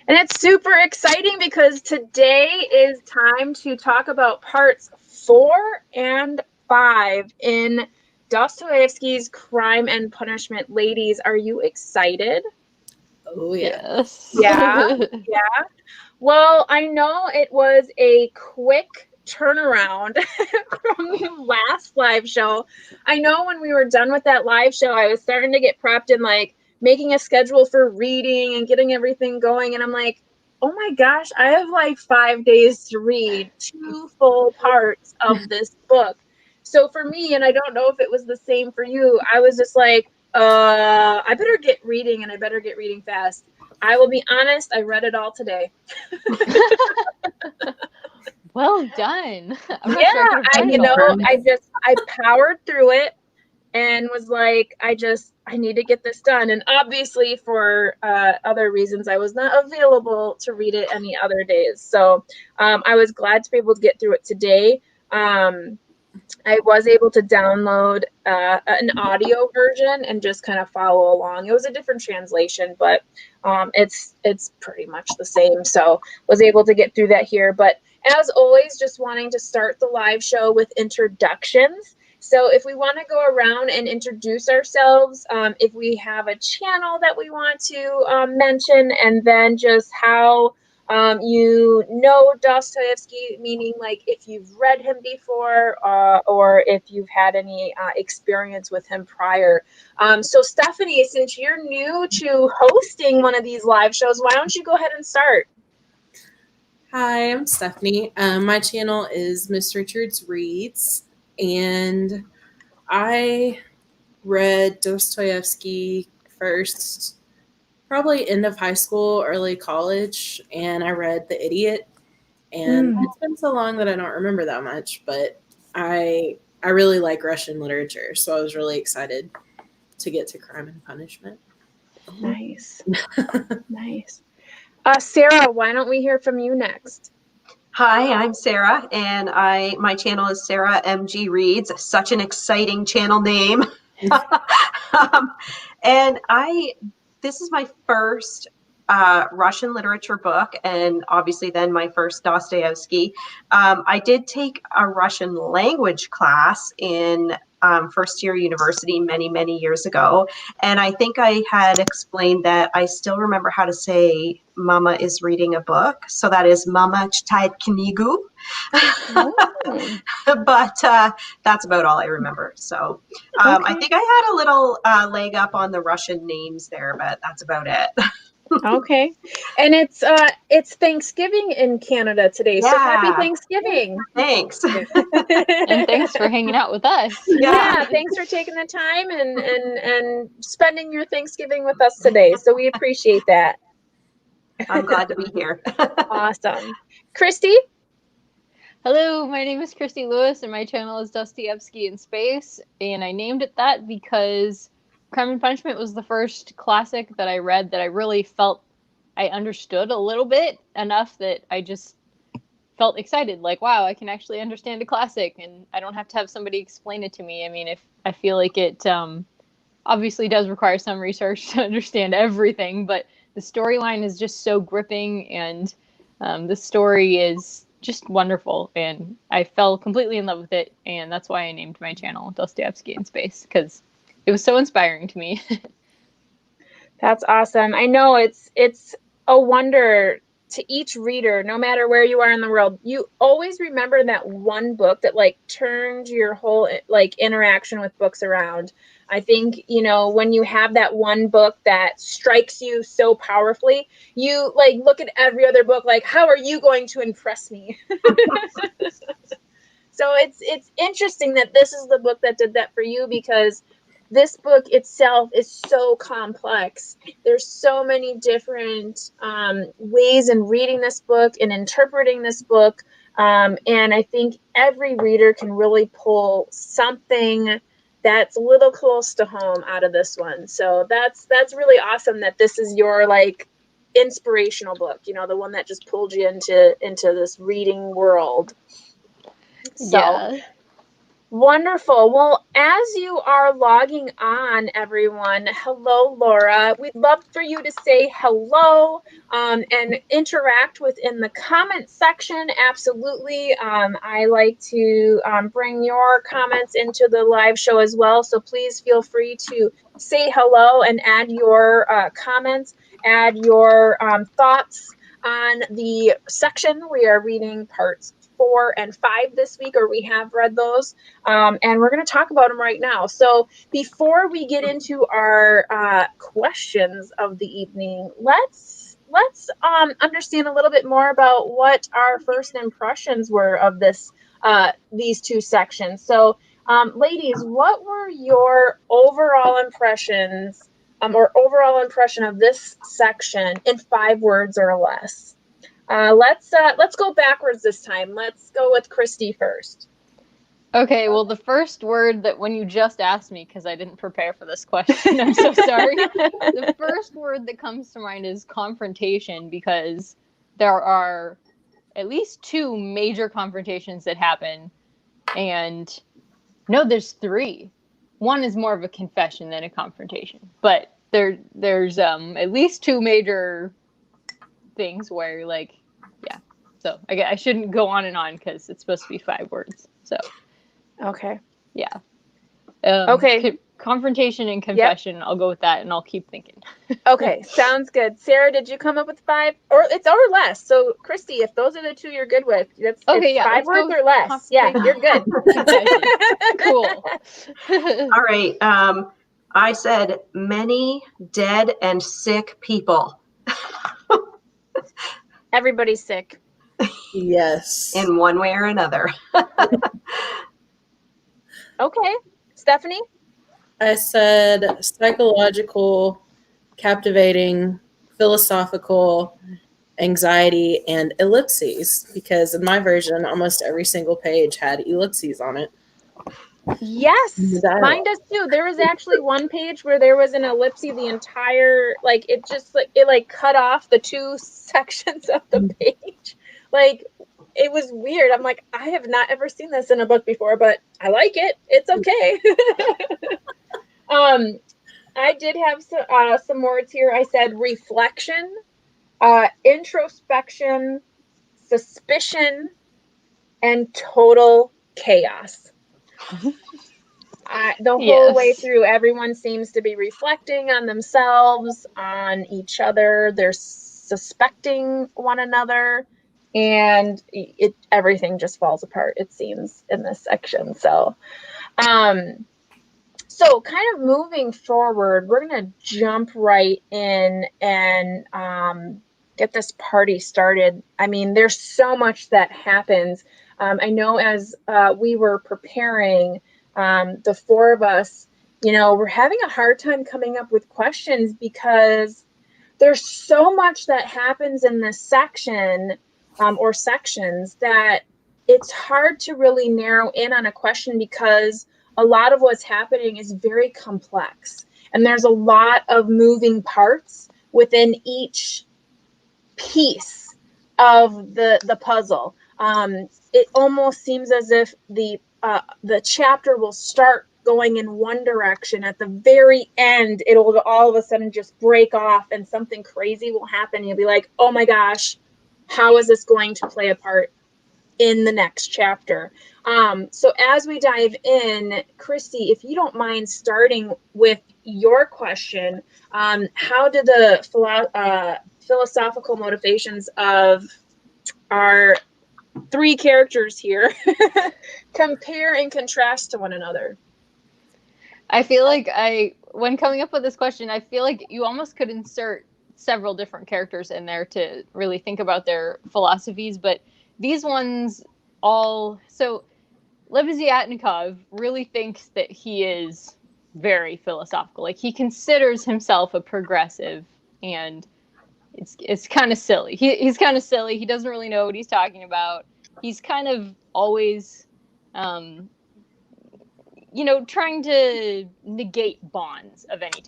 And it's super exciting because today is time to talk about parts 4 and 5 in Dostoevsky's Crime and Punishment. Ladies, are you excited? Oh, yeah. Yes. Yeah. Well, I know it was a quick turnaround from the last live show. I know when we were done with that live show, I was starting to get prepped and like making a schedule for reading and getting everything going. And I'm like, oh my gosh, I have like 5 days to read 2 full parts of this book. So for me, and I don't know if it was the same for you, I was just like, I better get reading and I better get reading fast. I will be honest, I read it all today. Well done. I'm not sure I could have done it all. I powered through it and was like, I need to get this done. And obviously for other reasons, I was not available to read it any other days. So I was glad to be able to get through it today. I was able to download an audio version and just kind of follow along. It was a different translation, but it's pretty much the same. So was able to get through that here. But as always, just wanting to start the live show with introductions. So if we want to go around and introduce ourselves, if we have a channel that we want to mention, and then just how you know Dostoevsky, meaning like if you've read him before or if you've had any experience with him prior. So Stephanie, since you're new to hosting one of these live shows, why don't you go ahead and start? Hi, I'm Stephanie. My channel is Miss Richards Reads, and I read Dostoevsky first probably end of high school, early college, and I read The Idiot. And it's been so long that I don't remember that much, but I really like Russian literature, so I was really excited to get to Crime and Punishment. Nice. Nice. Sarah, why don't we hear from you next? Hi, I'm Sarah, and my channel is Sarah MG Reads. Such an exciting channel name. And this is my first Russian literature book, and obviously then my first Dostoevsky. I did take a Russian language class in first year university many years ago, and I think I had explained that I still remember how to say Mama is reading a book, so that is Mama читает книгу. But that's about all I remember. So I think I had a little leg up on the Russian names there, but that's about it. Okay. And it's Thanksgiving in Canada today. Yeah. So happy Thanksgiving. Thanks. And thanks for hanging out with us. Yeah, thanks for taking the time and spending your Thanksgiving with us today. So we appreciate that. I'm glad to be here. Awesome. Christy? Hello, my name is Christy Lewis, and my channel is Dostoevsky in Space. And I named it that because Crime and Punishment was the first classic that I read that I really felt I understood a little bit, enough that I just felt excited. Like, wow, I can actually understand a classic, and I don't have to have somebody explain it to me. I mean, if I feel like it obviously does require some research to understand everything, but the storyline is just so gripping, and the story is just wonderful, and I fell completely in love with it, and that's why I named my channel Dostoevsky in Space, because it was so inspiring to me. That's awesome. I know it's a wonder to each reader, no matter where you are in the world. You always remember that one book that like turned your whole like interaction with books around. I think, you know, when you have that one book that strikes you so powerfully, you like look at every other book like, how are you going to impress me? So it's interesting that this is the book that did that for you, because this book itself is so complex. There's so many different ways in reading this book and interpreting this book. And I think every reader can really pull something that's a little close to home out of this one. So that's really awesome that this is your like inspirational book, you know, the one that just pulled you into this reading world. So Yeah. Wonderful. Well, as you are logging on, everyone, hello, Laura. We'd love for you to say hello and interact within the comment section. Absolutely. I like to bring your comments into the live show as well. So please feel free to say hello and add your comments, add your thoughts on the section. We are reading parts 4 and 5 this week, or we have read those. And we're going to talk about them right now. So before we get into our questions of the evening, let's understand a little bit more about what our first impressions were of these two sections. So, ladies, what were your overall impressions, or overall impression of this section in 5 words or less? Let's go backwards this time. Let's go with Christy first. Okay, well, the first word that when you just asked me, because I didn't prepare for this question, I'm so sorry. The first word that comes to mind is confrontation, because there are at least 2 major confrontations that happen. And no, there's 3. One is more of a confession than a confrontation. But there's at least 2 major things where, like, yeah. So I shouldn't go on and on because it's supposed to be 5 words. So. Okay. Yeah. Okay. Confrontation and confession. Yep. I'll go with that, and I'll keep thinking. Okay, sounds good. Sarah, did you come up with 5 or less? So, Christy, if those are the 2 you're good with, it's 5 words or less. Yeah, you're good. Cool. All right. I said many dead and sick people. Everybody's sick. Yes. In one way or another. Okay. Stephanie? I said psychological, captivating, philosophical, anxiety, and ellipses, because in my version, almost every single page had ellipses on it. Yes, mine does too. There was actually one page where there was an ellipsis the entire, like, it just, like, it cut off the 2 sections of the page. Like, it was weird. I'm like, I have not ever seen this in a book before, but I like it. It's okay. I did have some words here. I said reflection, introspection, suspicion, and total chaos. The whole way through, everyone seems to be reflecting on themselves, on each other. They're suspecting one another, and everything just falls apart, it seems, in this section. So, so kind of moving forward, we're going to jump right in and get this party started. I mean, there's so much that happens. I know as we were preparing, the 4 of us, we're having a hard time coming up with questions because there's so much that happens in this section or sections that it's hard to really narrow in on a question, because a lot of what's happening is very complex, and there's a lot of moving parts within each piece of the puzzle. It almost seems as if the chapter will start going in one direction. At the very end, it'll all of a sudden just break off and something crazy will happen. You'll be like, oh my gosh, how is this going to play a part in the next chapter? So as we dive in, Christy, if you don't mind starting with your question, how did the philosophical motivations of our 3 characters here compare and contrast to one another? I feel like when coming up with this question, I feel like you almost could insert several different characters in there to really think about their philosophies, but these ones so Lebeziatnikov really thinks that he is very philosophical. Like, he considers himself a progressive, and it's kind of silly. He's kind of silly. He doesn't really know what he's talking about. He's kind of always, trying to negate bonds of any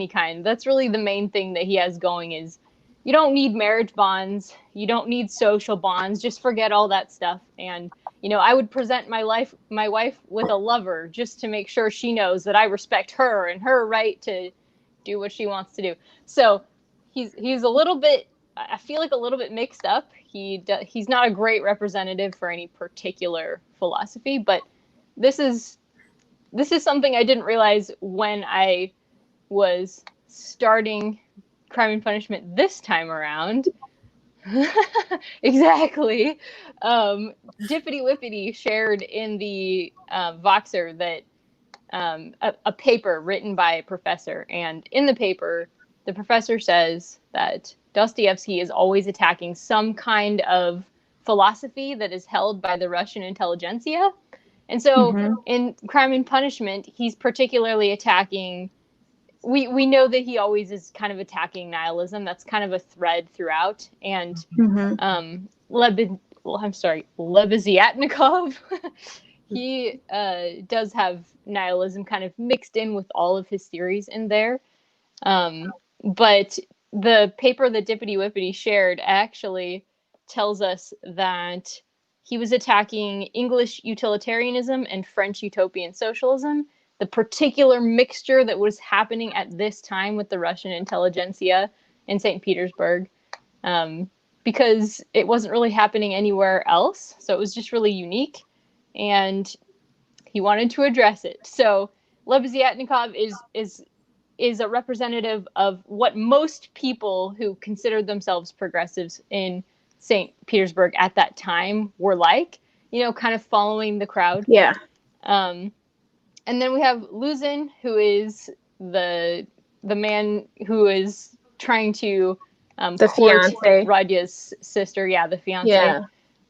kind. That's really the main thing that he has going is, you don't need marriage bonds. You don't need social bonds. Just forget all that stuff. And I would present my wife with a lover just to make sure she knows that I respect her and her right to do what she wants to do. So he's a little bit, I feel like, a little bit mixed up. He's not a great representative for any particular philosophy, but this is something I didn't realize when I was starting Crime and Punishment this time around. Exactly. Dippity Whippity shared in the Voxer that a paper written by a professor, and in the paper, the professor says that Dostoevsky is always attacking some kind of philosophy that is held by the Russian intelligentsia. And so in Crime and Punishment, he's particularly attacking, we know that he always is kind of attacking nihilism. That's kind of a thread throughout. And Lebeziatnikov, he does have nihilism kind of mixed in with all of his theories in there. But the paper that Dippity Whippity shared actually tells us that he was attacking English utilitarianism and French utopian socialism, the particular mixture that was happening at this time with the Russian intelligentsia in St. Petersburg, because it wasn't really happening anywhere else. So it was just really unique, and he wanted to address it. So Lebeziatnikov is a representative of what most people who considered themselves progressives in St. Petersburg at that time were like, kind of following the crowd. Yeah. And then we have Luzhin, who is the man who is trying to The court fiance. Radya's sister. Yeah, the fiance. Yeah.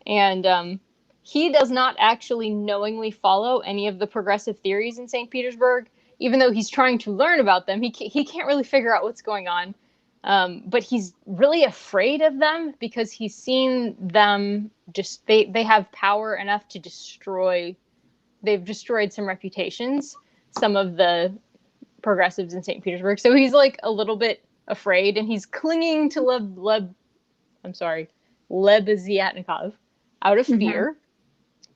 And he does not actually knowingly follow any of the progressive theories in St. Petersburg, even though he's trying to learn about them. He can't really figure out what's going on. But he's really afraid of them because he's seen them just, they have power enough to destroy. They've destroyed some reputations, some of the progressives in St. Petersburg. So he's like a little bit afraid, and he's clinging to Lebeziatnikov out of fear.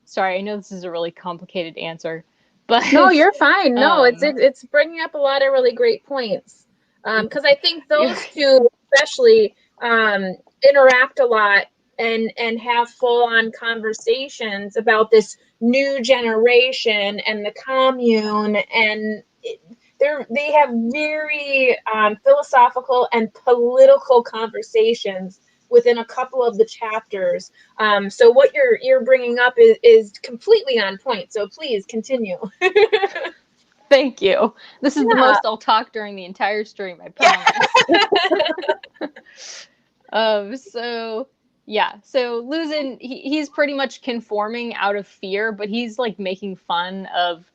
Sorry, I know this is a really complicated answer, but no, you're fine. No, it's bringing up a lot of really great points. Because I think those two especially interact a lot and have full-on conversations about this new generation and the commune, and they have very philosophical and political conversations within a couple of the chapters. So what you're bringing up is completely on point. So please continue. Thank you. This is the most I'll talk during the entire stream, I promise. So Luzhin, he's pretty much conforming out of fear, but he's like making fun of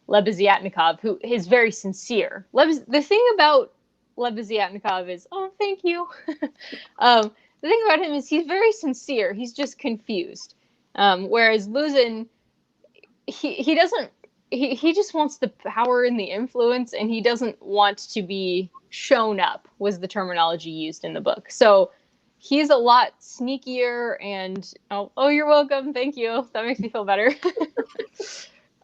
Lebeziatnikov, who is very sincere. The thing about Lebeziatnikov is, thank you. The thing about him is he's very sincere. He's just confused. Whereas Luzhin, he doesn't. He just wants the power and the influence, and he doesn't want to be shown up, was the terminology used in the book. So he's a lot sneakier and, oh, you're welcome. Thank you. That makes me feel better.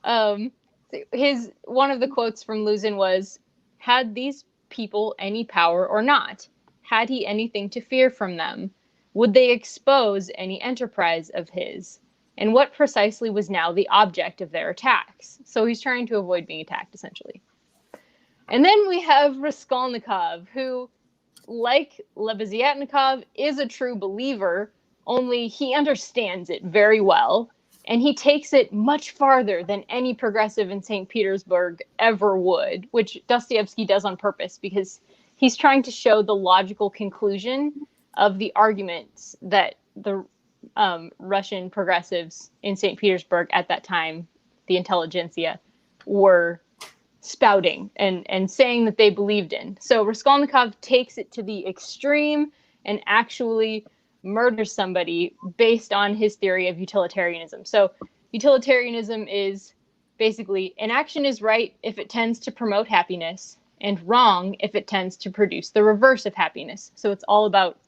One of the quotes from Luzhin was, "Had these people any power or not? Had he anything to fear from them? Would they expose any enterprise of his? And what precisely was now the object of their attacks?" So he's trying to avoid being attacked, essentially. And then we have Raskolnikov, who, like Lebeziatnikov, is a true believer, only he understands it very well, and he takes it much farther than any progressive in St. Petersburg ever would, which Dostoevsky does on purpose, because he's trying to show the logical conclusion of the arguments that the Russian progressives in St. Petersburg at that time, the intelligentsia, were spouting and saying that they believed in. So Raskolnikov takes it to the extreme and actually murders somebody based on his theory of utilitarianism. So utilitarianism is basically, an action is right if it tends to promote happiness, and wrong if it tends to produce the reverse of happiness. So it's all about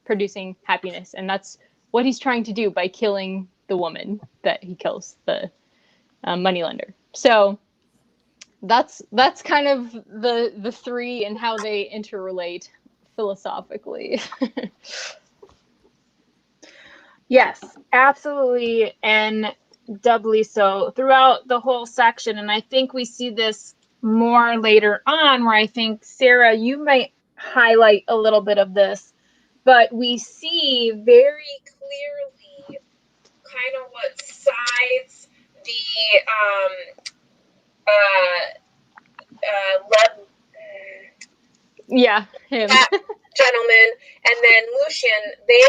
producing happiness, and that's what he's trying to do by killing the woman that he kills, the moneylender. So that's kind of the three and how they interrelate philosophically. Yes, absolutely, and doubly so throughout the whole section. And I think we see this more later on, where I think, Sarah, you might highlight a little bit of this, but we see very clearly kind of what sides the Yeah, him. Gentleman and then Luzhin, they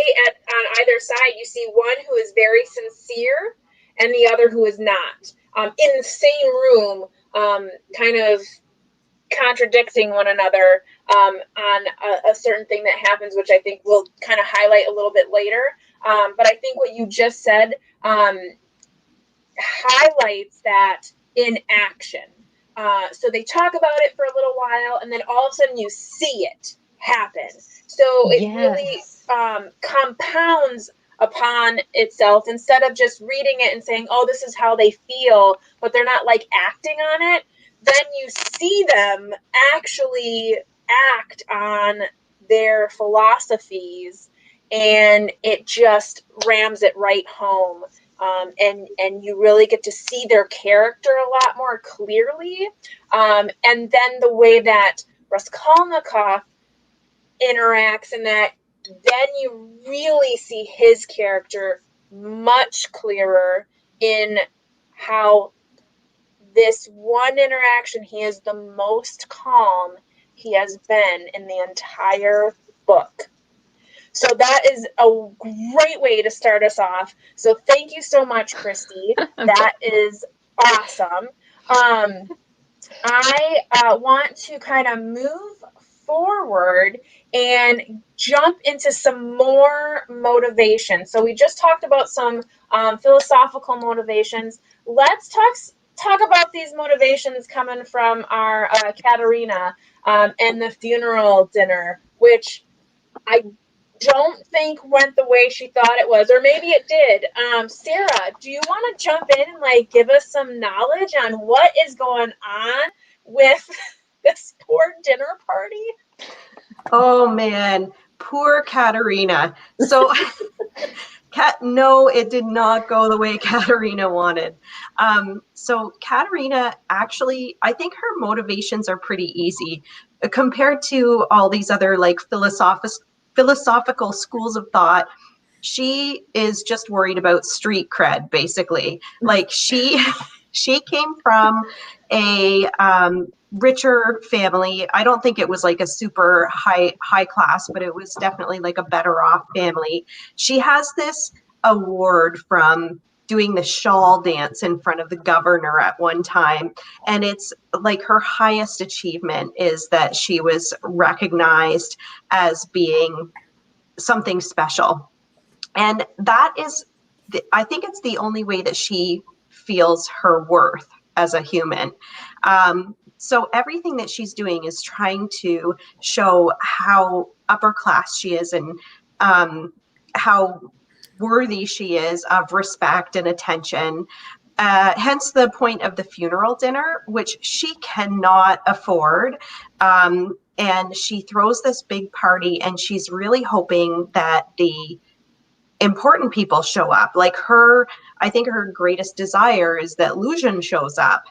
on either side, you see one who is very sincere and the other who is not, in the same room, kind of contradicting one another on a certain thing that happens, which I think we'll kind of highlight a little bit later. But I think what you just said highlights that in action. So they talk about it for a little while, and then all of a sudden you see it happen. So it really compounds upon itself, instead of just reading it and saying, oh, this is how they feel, but they're not like acting on it. Then you see them actually act on their philosophies, and it just rams it right home. And you really get to see their character a lot more clearly. And then the way that Raskolnikov interacts, and that then you really see his character much clearer in how this one interaction, he is the most calm he has been in the entire book. So that is a great way to start us off. So thank you so much, Christy. That is awesome. I want to kind of move forward and jump into some more motivation. So we just talked about some philosophical motivations. Let's talk about these motivations coming from our Katerina and the funeral dinner, which I don't think went the way she thought it was, or maybe it did. Sarah, do you want to jump in and like give us some knowledge on what is going on with this poor dinner party? Oh man, poor Katerina. So no, it did not go the way Katerina wanted. So Katerina, actually, I think her motivations are pretty easy compared to all these other like philosophical schools of thought. She is just worried about street cred, basically. Like she came from a richer family. I don't think it was like a super high class, but it was definitely like a better off family. She has this award from doing the shawl dance in front of the governor at one time, and it's like her highest achievement is that she was recognized as being something special. And that is, I think it's the only way that she feels her worth as a human. So everything that she's doing is trying to show how upper class she is, and how worthy she is of respect and attention. Hence the point of the funeral dinner, which she cannot afford. And she throws this big party, and she's really hoping that the important people show up. Like I think her greatest desire is that Luzhin shows up,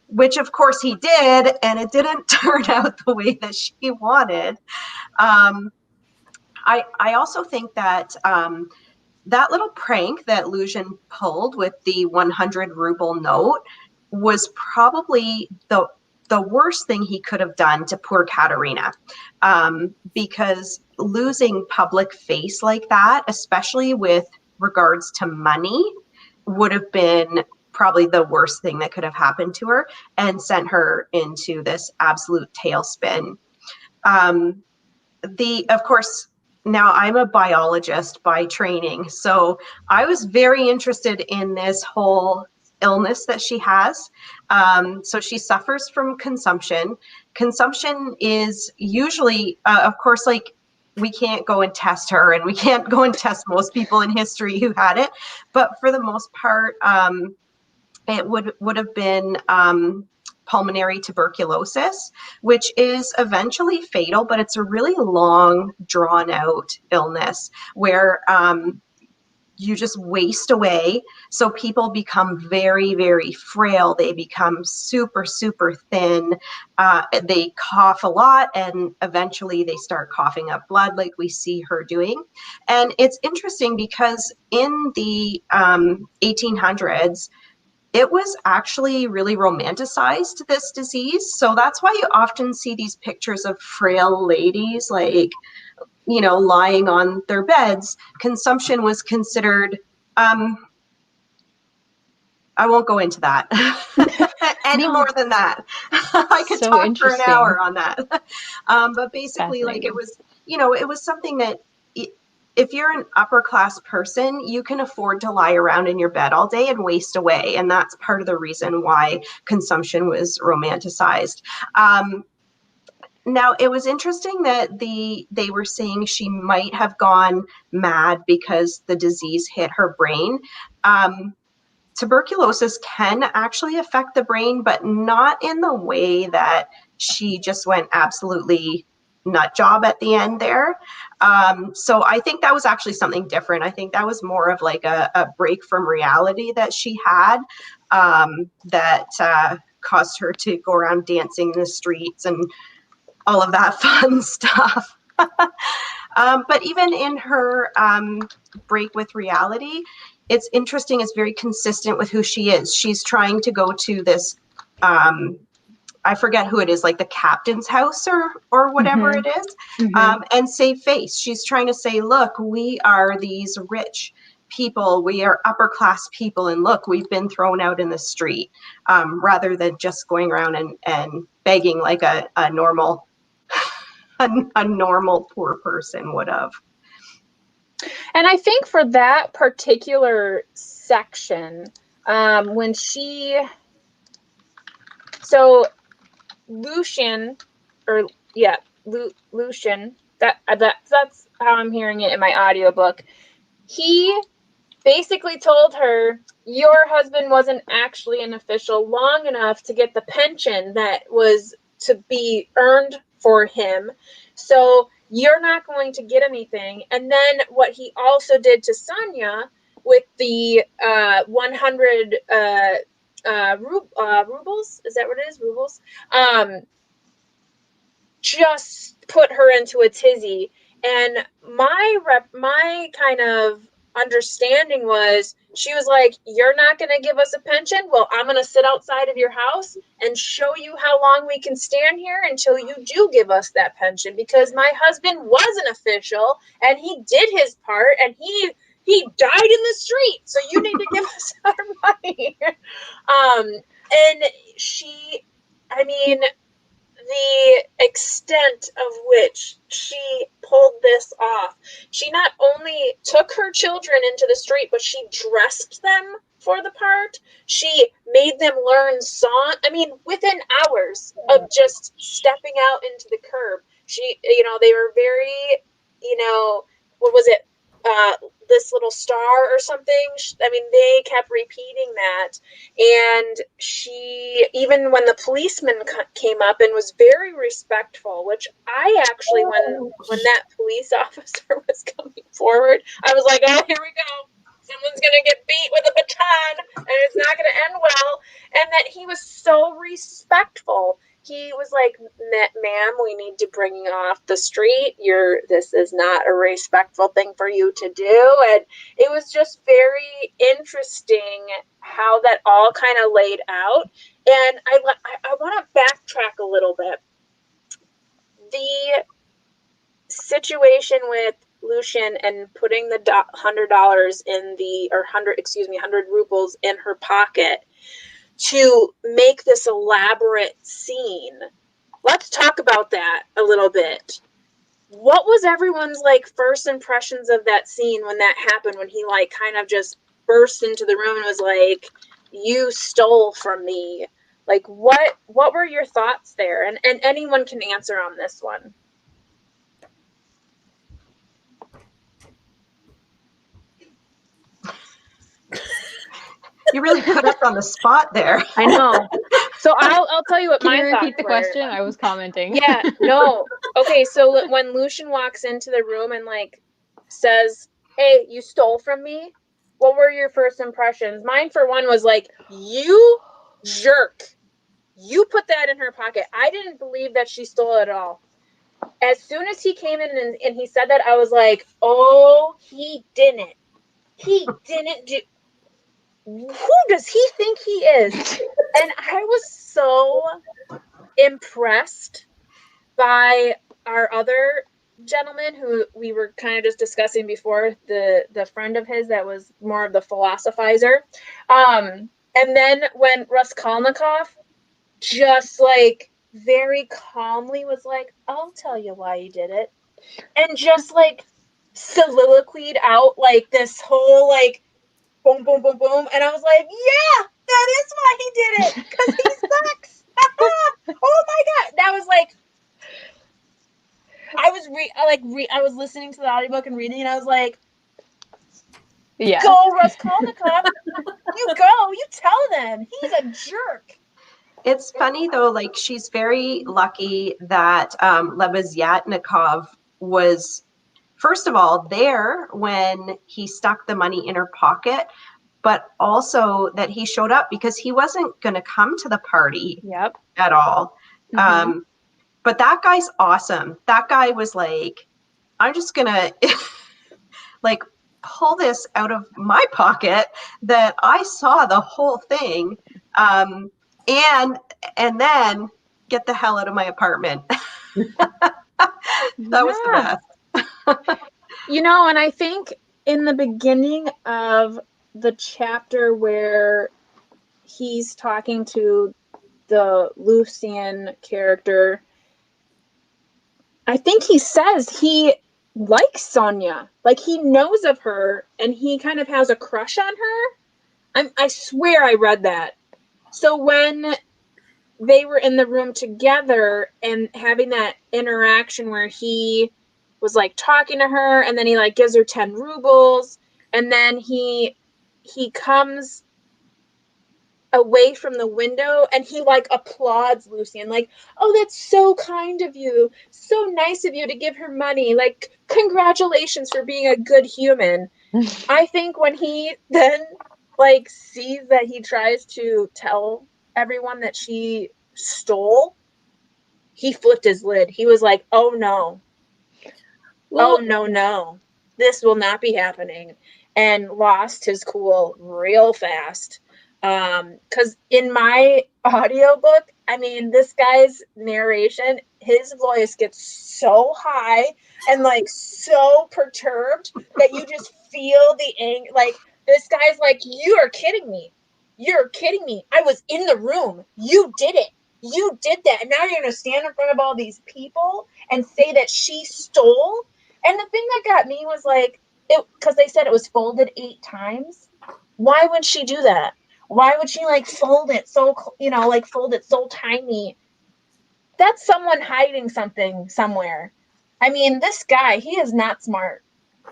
which of course he did, and it didn't turn out the way that she wanted. I also think that that little prank that Luzhin pulled with the 100 ruble note was probably the worst thing he could have done to poor Katerina, because losing public face like that, especially with regards to money, would have been probably the worst thing that could have happened to her, and sent her into this absolute tailspin. Of course, now I'm a biologist by training, so I was very interested in this whole illness that she has. So she suffers from consumption. Consumption is usually, of course, like we can't go and test her, and we can't go and test most people in history who had it. But for the most part, it would have been pulmonary tuberculosis, which is eventually fatal, but it's a really long, drawn out illness where you just waste away. So people become very, very frail. They become super, super thin. They cough a lot, and eventually they start coughing up blood like we see her doing. And it's interesting because in the 1800s, it was actually really romanticized, this disease. So that's why you often see these pictures of frail ladies, like, you know, lying on their beds. Consumption was considered, I won't go into that any more than that. I could So talk for an interesting. hour on that. But basically, like, it was, you know, it was something that if you're an upper class person, you can afford to lie around in your bed all day and waste away. And that's part of the reason why consumption was romanticized. Now, it was interesting that they were saying she might have gone mad because the disease hit her brain. Tuberculosis can actually affect the brain, but not in the way that she just went absolutely nut job at the end there. So I think that was actually something different. I think that was more of like a break from reality that she had, that caused her to go around dancing in the streets and all of that fun stuff. But even in her break with reality, it's interesting. It's very consistent with who she is. She's trying to go to this, I forget who it is, like the captain's house or whatever it is, and save face. She's trying to say, look, we are these rich people. We are upper class people. And look, we've been thrown out in the street, rather than just going around and begging like a normal a normal poor person would have. And I think for that particular section, when she, so Luzhin, or yeah, Luzhin, that's how I'm hearing it in my audiobook. He basically told her, your husband wasn't actually an official long enough to get the pension that was to be earned for him. So you're not going to get anything. And then what he also did to Sonia with the 100 rubles, is that what it is? Rubles? Just put her into a tizzy. And my kind of understanding was, she was like, you're not going to give us a pension? Well, I'm going to sit outside of your house and show you how long we can stand here until you do give us that pension, because my husband was an official and he did his part, and he died in the street, so you need to give us our money. And she, I mean, the extent of which she pulled this off. She not only took her children into the street, but she dressed them for the part. She made them learn song. I mean, within hours of just stepping out into the curb, she, you know, they were very, you know, what was it? This little star or something. I mean, they kept repeating that. And she, even when the policeman came up and was very respectful, which I actually, when that police officer was coming forward, I was like, oh, here we go. Someone's going to get beat with a baton and it's not going to end well. And that he was so respectful. He was like, ma'am, we need to bring you off the street. This is not a respectful thing for you to do. And it was just very interesting how that all kind of laid out. And I want to backtrack a little bit. The situation with Luzhin and putting the $100 in the, or 100 rubles in her pocket to make this elaborate scene. Let's talk about that a little bit. What was everyone's like first impressions of that scene when that happened, when he like kind of just burst into the room and was like, you stole from me? Like, what were your thoughts there? And anyone can answer on this one. You really put us on the spot there. I know. So I'll tell you what Can my you thoughts repeat the were. question? I was commenting. Yeah, no. Okay, so when Luzhin walks into the room and like says, "Hey, you stole from me," what were your first impressions? Mine, for one, was like, "You jerk! You put that in her pocket." I didn't believe that she stole it at all. As soon as he came in and he said that, I was like, "Oh, he didn't. He didn't do. Who does he think he is?" And I was so impressed by our other gentleman who we were kind of just discussing before, the friend of his that was more of the philosophizer. And then when Raskolnikov just like very calmly was like, "I'll tell you why he did it," and just like soliloquied out like this whole like boom, boom, boom, boom, and I was like, "Yeah, that is why he did it, because he sucks." Oh my god, that was like, I was listening to the audiobook and reading, and I was like, Yeah. "Go, Raskolnikov! You go! You tell them he's a jerk." It's funny though, like she's very lucky that Lebeziatnikov was, first of all, there when he stuck the money in her pocket, but also that he showed up because he wasn't going to come to the party Yep. at all. Mhm. But that guy's awesome. That guy was like, "I'm just going to like pull this out of my pocket that I saw the whole thing. And then get the hell out of my apartment." That was the Yeah. best. And I think in the beginning of the chapter where he's talking to the Luhzin character, I think he says he likes Sonia. Like, he knows of her and he kind of has a crush on her. I swear I read that. So when they were in the room together and having that interaction where he was like talking to her, and then he like gives her 10 rubles, and then he comes away from the window and he like applauds Lucy and like, "Oh, that's so kind of you, so nice of you to give her money, like congratulations for being a good human." I think when he then like sees that he tries to tell everyone that she stole, he flipped his lid. He was like, "Oh no. Well, Oh no. This will not be happening," and lost his cool real fast. Because in my audiobook, I mean, this guy's narration, his voice gets so high and like so perturbed that you just feel the anger. Like, this guy's like, "You are kidding me. You're kidding me. I was in the room. You did it. You did that. And now you're going to stand in front of all these people and say that she stole?" And the thing that got me was like, because they said it was folded 8 times. Why would she do that? Why would she like fold it so, like fold it so tiny? That's someone hiding something somewhere. I mean, this guy, he is not smart.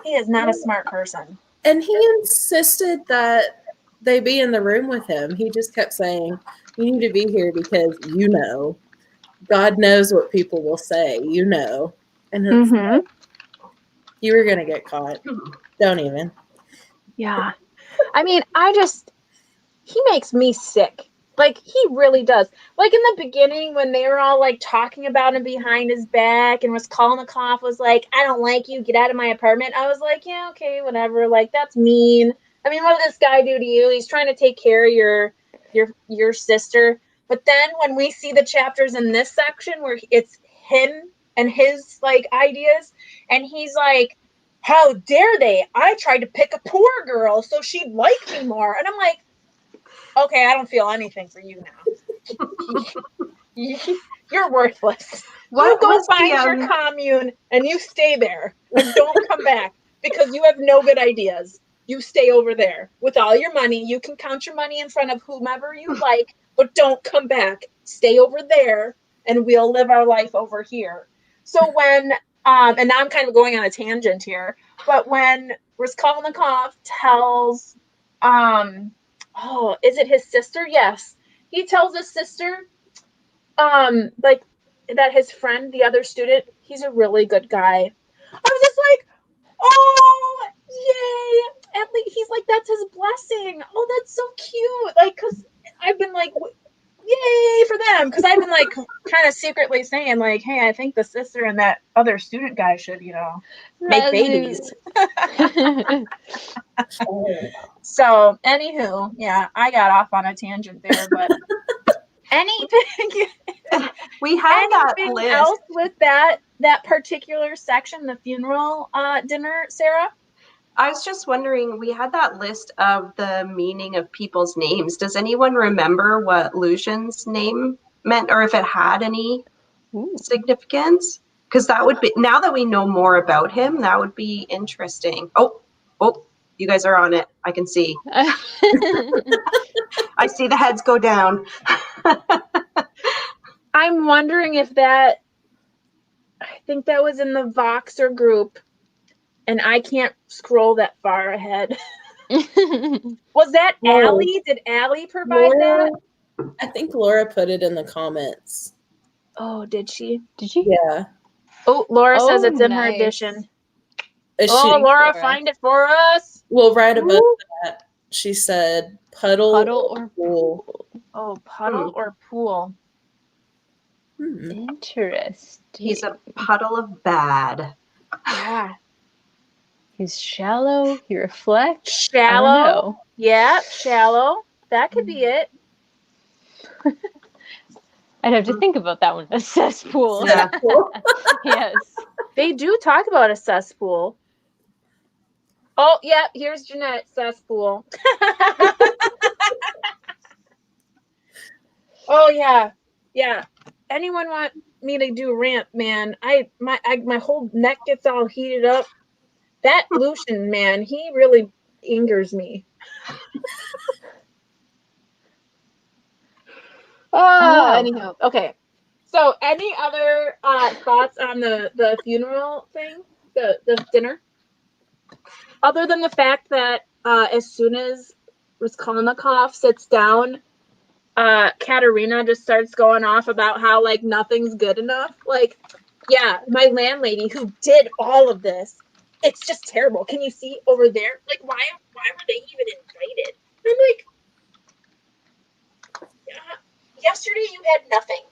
He is not a smart person. and he insisted that they be in the room with him. He just kept saying, "You need to be here because God knows what people will say, And it's like, you were going to get caught. Don't even. Yeah. I mean, he makes me sick. Like, he really does. Like, in the beginning, when they were all, like, talking about him behind his back, and Raskolnikov was like, "I don't like you, get out of my apartment," I was like, yeah, okay, whatever. Like, that's mean. I mean, what did this guy do to you? He's trying to take care of your sister. But then when we see the chapters in this section where it's him and his, like, ideas, and he's like, "How dare they? I tried to pick a poor girl so she'd like me more." And I'm like, okay, I don't feel anything for you now. You're worthless. You go find your commune and you stay there and don't come back because you have no good ideas. You stay over there with all your money. You can count your money in front of whomever you like, but don't come back. Stay over there and we'll live our life over here. So when, and now I'm kind of going on a tangent here, but when Raskolnikov tells oh, is it his sister? Yes. He tells his sister, like that his friend, the other student, he's a really good guy. I was just like, oh, yay. At least he's like, that's his blessing. Oh, that's so cute. Like, cause I've been like, yay for them. Cause I've been like kind of secretly saying like, hey, I think the sister and that other student guy should, make babies. So, anywho, yeah, I got off on a tangent there, but anything We have that anything list. else with that particular section, the funeral dinner, Sarah? I was just wondering, we had that list of the meaning of people's names. Does anyone remember what Luzhin's name meant, or if it had any significance? Because that would be, now that we know more about him, that would be interesting. Oh, you guys are on it. I can see. I see the heads go down. I'm wondering if I think that was in the Voxer group, and I can't scroll that far ahead. Was that Allie? Did Allie provide that? I think Laura put it in the comments. Oh, did she? Did she? Yeah. Oh, Laura says it's in her nice. edition. Is Laura, Laura. find it for us. Well, right above that, she said puddle or pool. Oh, puddle or pool. Interesting. He's a puddle of bad. Yeah. He's shallow. He reflects. Shallow. I don't know. Yeah, shallow. That could be it. I'd have to think about that one. A cesspool. Yeah. Yes. They do talk about a cesspool. Oh, yeah, here's Jeanette, cesspool. Oh, yeah. Yeah. Anyone want me to do rant, man? My whole neck gets all heated up. That Luzhin, man, he really angers me. Anyhow, okay. So, any other thoughts on the funeral thing, the dinner? Other than the fact that as soon as Raskolnikov sits down, Katerina just starts going off about how like nothing's good enough. Like, yeah, my landlady who did all of this, it's just terrible. Can you see over there? Like, why were they even invited? And I'm like, yesterday you had nothing.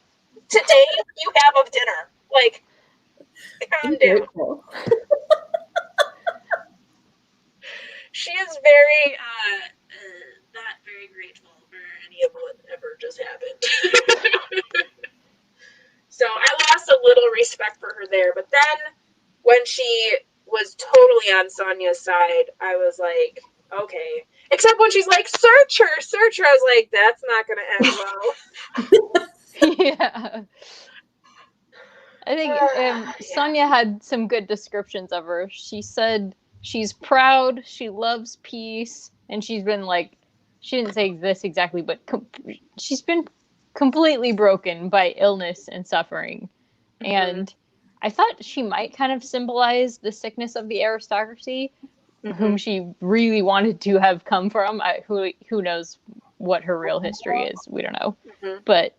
Today you have a dinner. Like, calm down. She is very not very grateful for any of whatever just happened. So I lost a little respect for her there. But then when she was totally on Sonya's side, I was like, okay. Except when she's like, search her. I was like, that's not going to end well. Yeah. I think Sonya had some good descriptions of her. She said she's proud, she loves peace, and she's been like, she didn't say this exactly, but she's been completely broken by illness and suffering. Mm-hmm. And I thought she might kind of symbolize the sickness of the aristocracy, whom she really wanted to have come from. Who knows what her real history is? We don't know. But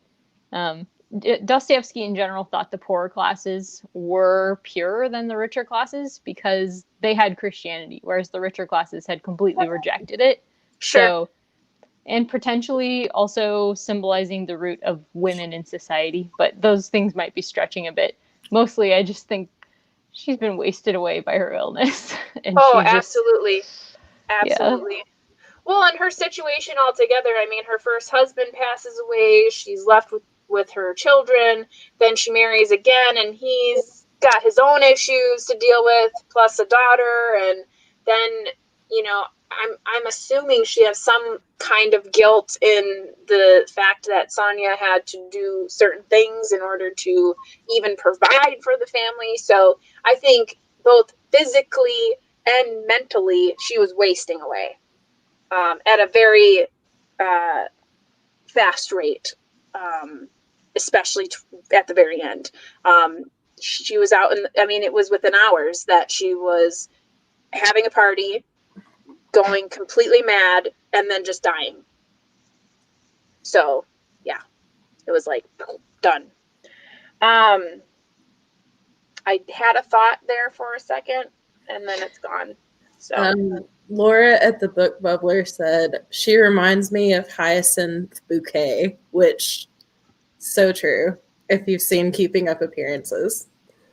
Dostoevsky in general thought the poorer classes were purer than the richer classes because they had Christianity, whereas the richer classes had completely rejected it. Sure. So, and potentially also symbolizing the root of women in society, but those things might be stretching a bit. Mostly, I just think she's been wasted away by her illness. And absolutely. Absolutely. Yeah. Well, and her situation altogether, I mean, her first husband passes away. She's left with her children. Then she marries again, and he's got his own issues to deal with, plus a daughter. And then, I'm assuming she has some kind of guilt in the fact that Sonya had to do certain things in order to even provide for the family. So I think both physically and mentally, she was wasting away at a very fast rate, especially at the very end. She was out, it was within hours that she was having a party, going completely mad, and then just dying. So yeah, it was like done. I had a thought there for a second, and then it's gone. So Laura at the Book Bubbler said, she reminds me of Hyacinth Bouquet, which so true if you've seen Keeping Up Appearances.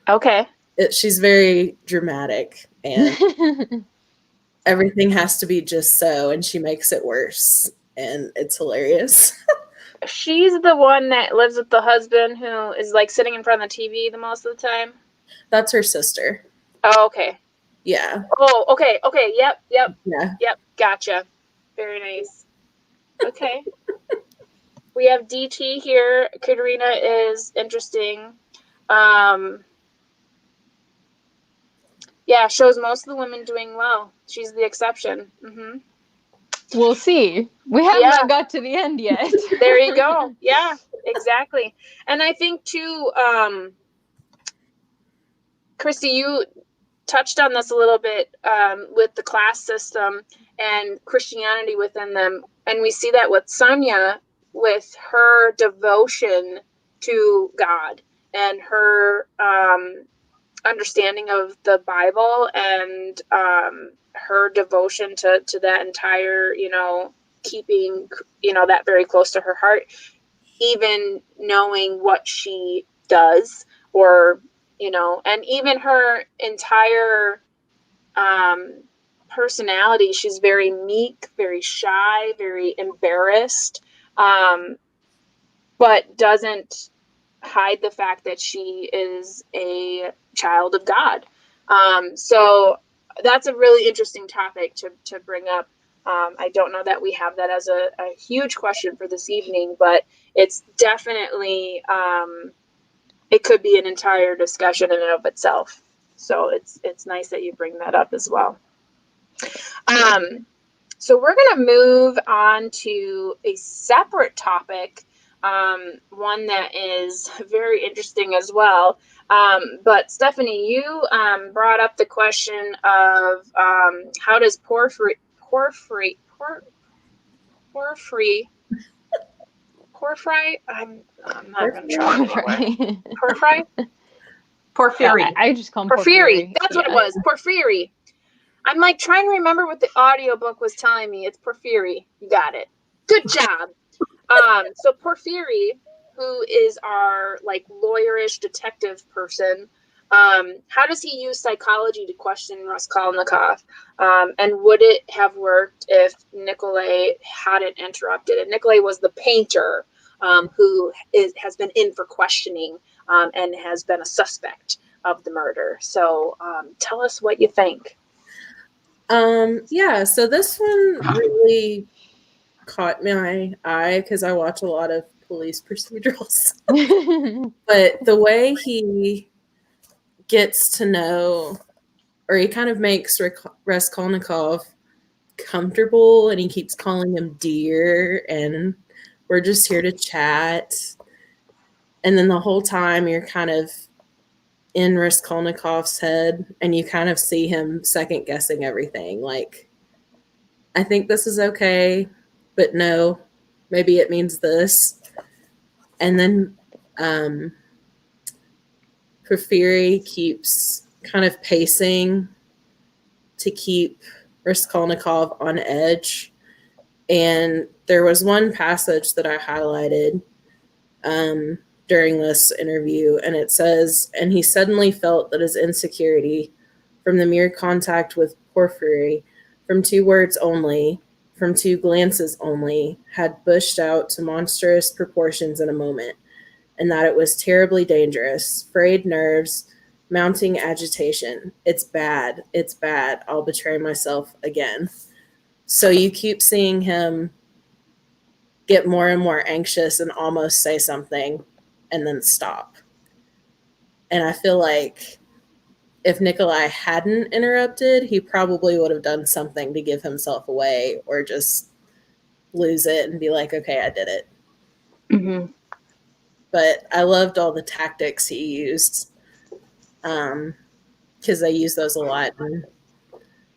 okay. She's very dramatic, and everything has to be just so, and she makes it worse, and it's hilarious. She's the one that lives with the husband who is like sitting in front of the TV the most of the time. That's her sister. Oh, okay. Yeah. Oh, okay. Okay. Yep. Yeah. Yep. Gotcha. Very nice. Okay. We have DT here. Katerina is interesting. Yeah, shows most of the women doing well. She's the exception. Mm-hmm. We'll see. We have not got to the end yet. There you go. Yeah, exactly. And I think too, Christy, you touched on this a little bit with the class system and Christianity within them. And we see that with Sonia, with her devotion to God and her understanding of the Bible and her devotion to that entire, keeping, that very close to her heart, even knowing what she does, or, and even her entire personality. She's very meek, very shy, very embarrassed, but doesn't hide the fact that she is a child of God. So that's a really interesting topic to bring up. I don't know that we have that as a huge question for this evening, but it's definitely, it could be an entire discussion in and of itself. So it's nice that you bring that up as well. So we're going to move on to a separate topic, one that is very interesting as well. But Stephanie, you brought up the question of how does Porfiry, I'm not going to try. Porfiry. Yeah, I just call him Porfiry. That's what it was. Porfiry. I'm like trying to remember what the audiobook was telling me. It's Porfiry. You got it. Good job. So Porfiry, who is our like lawyerish detective person, how does he use psychology to question Raskolnikov? And would it have worked if Nikolay hadn't interrupted? And Nikolay was the painter who has been in for questioning and has been a suspect of the murder. So tell us what you think. Yeah, so this one really caught my eye because I watch a lot of police procedurals. But the way he gets to know, or he kind of makes Raskolnikov comfortable, and he keeps calling him dear, and we're just here to chat. And then the whole time you're kind of in Raskolnikov's head, and you kind of see him second guessing everything. Like, I think this is okay, but no, maybe it means this. And then Porfiry keeps kind of pacing to keep Raskolnikov on edge. And there was one passage that I highlighted during this interview, and it says, and he suddenly felt that his insecurity from the mere contact with Porfiry, from 2 words only, from 2 glances only, had bushed out to monstrous proportions in a moment, and that it was terribly dangerous, frayed nerves, mounting agitation. It's bad, I'll betray myself again. So you keep seeing him get more and more anxious and almost say something and then stop. And I feel like if Nikolay hadn't interrupted, he probably would have done something to give himself away or just lose it and be like, okay, I did it. Mm-hmm. But I loved all the tactics he used because they use those a lot in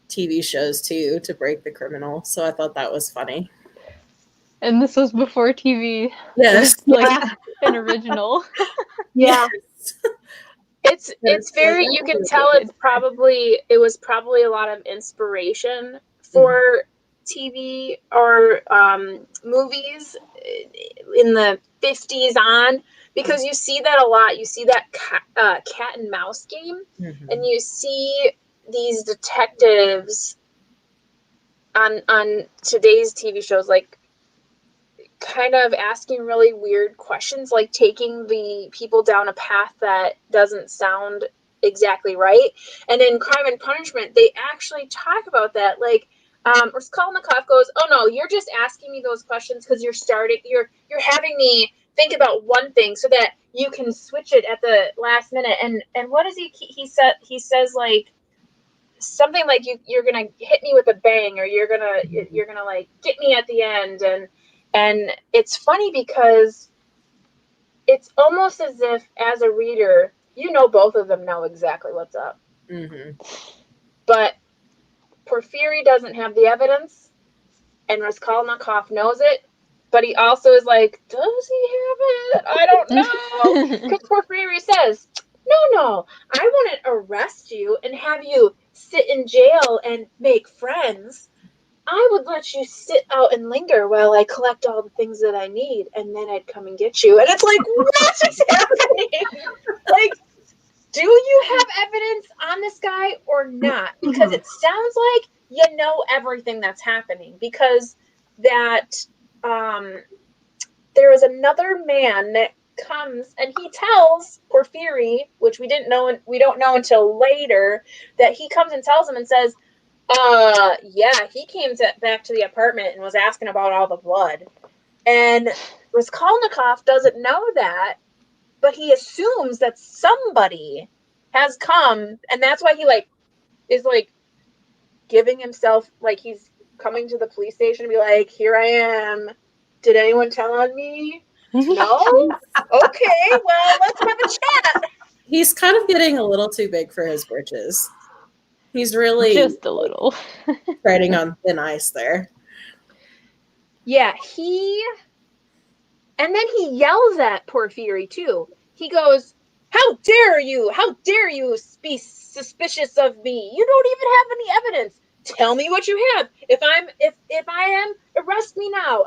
TV shows too to break the criminal. So I thought that was funny. And this was before TV. Yes. Like an original. Yeah. Yes. It's very, you can tell it was probably a lot of inspiration for TV or movies in the 50s on, because you see that a lot. You see that cat and mouse game, and you see these detectives on today's TV shows, like kind of asking really weird questions, like taking the people down a path that doesn't sound exactly right. And in Crime and Punishment, they actually talk about that. Like, Raskolnikov goes, "Oh no, you're just asking me those questions because you're having me think about one thing so that you can switch it at the last minute." And what does he says like something like you're gonna hit me with a bang, or you're gonna like get me at the end. And it's funny because it's almost as if, as a reader, both of them know exactly what's up. But Porfiry doesn't have the evidence, and Raskolnikov knows it, but he also is like, does he have it? I don't know. Because Porfiry says, no, I wouldn't arrest you and have you sit in jail and make friends. I would let you sit out and linger while I collect all the things that I need, and then I'd come and get you. And it's like, what is happening? Like, do you have evidence on this guy or not? Because it sounds like you know everything that's happening. Because that there is another man that comes and he tells Porfiry, which we don't know until later, that he comes and tells him and says, yeah, he came back to the apartment and was asking about all the blood. And Raskolnikov doesn't know that, but he assumes that somebody has come, and that's why he is giving himself, like he's coming to the police station and be like, here I am. Did anyone tell on me? No? Okay, well, let's have a chat. He's kind of getting a little too big for his britches. He's really just a little treading on thin ice there. Yeah, and then he yells at Porfiry too. He goes, how dare you be suspicious of me? You don't even have any evidence. Tell me what you have. If I am, arrest me now.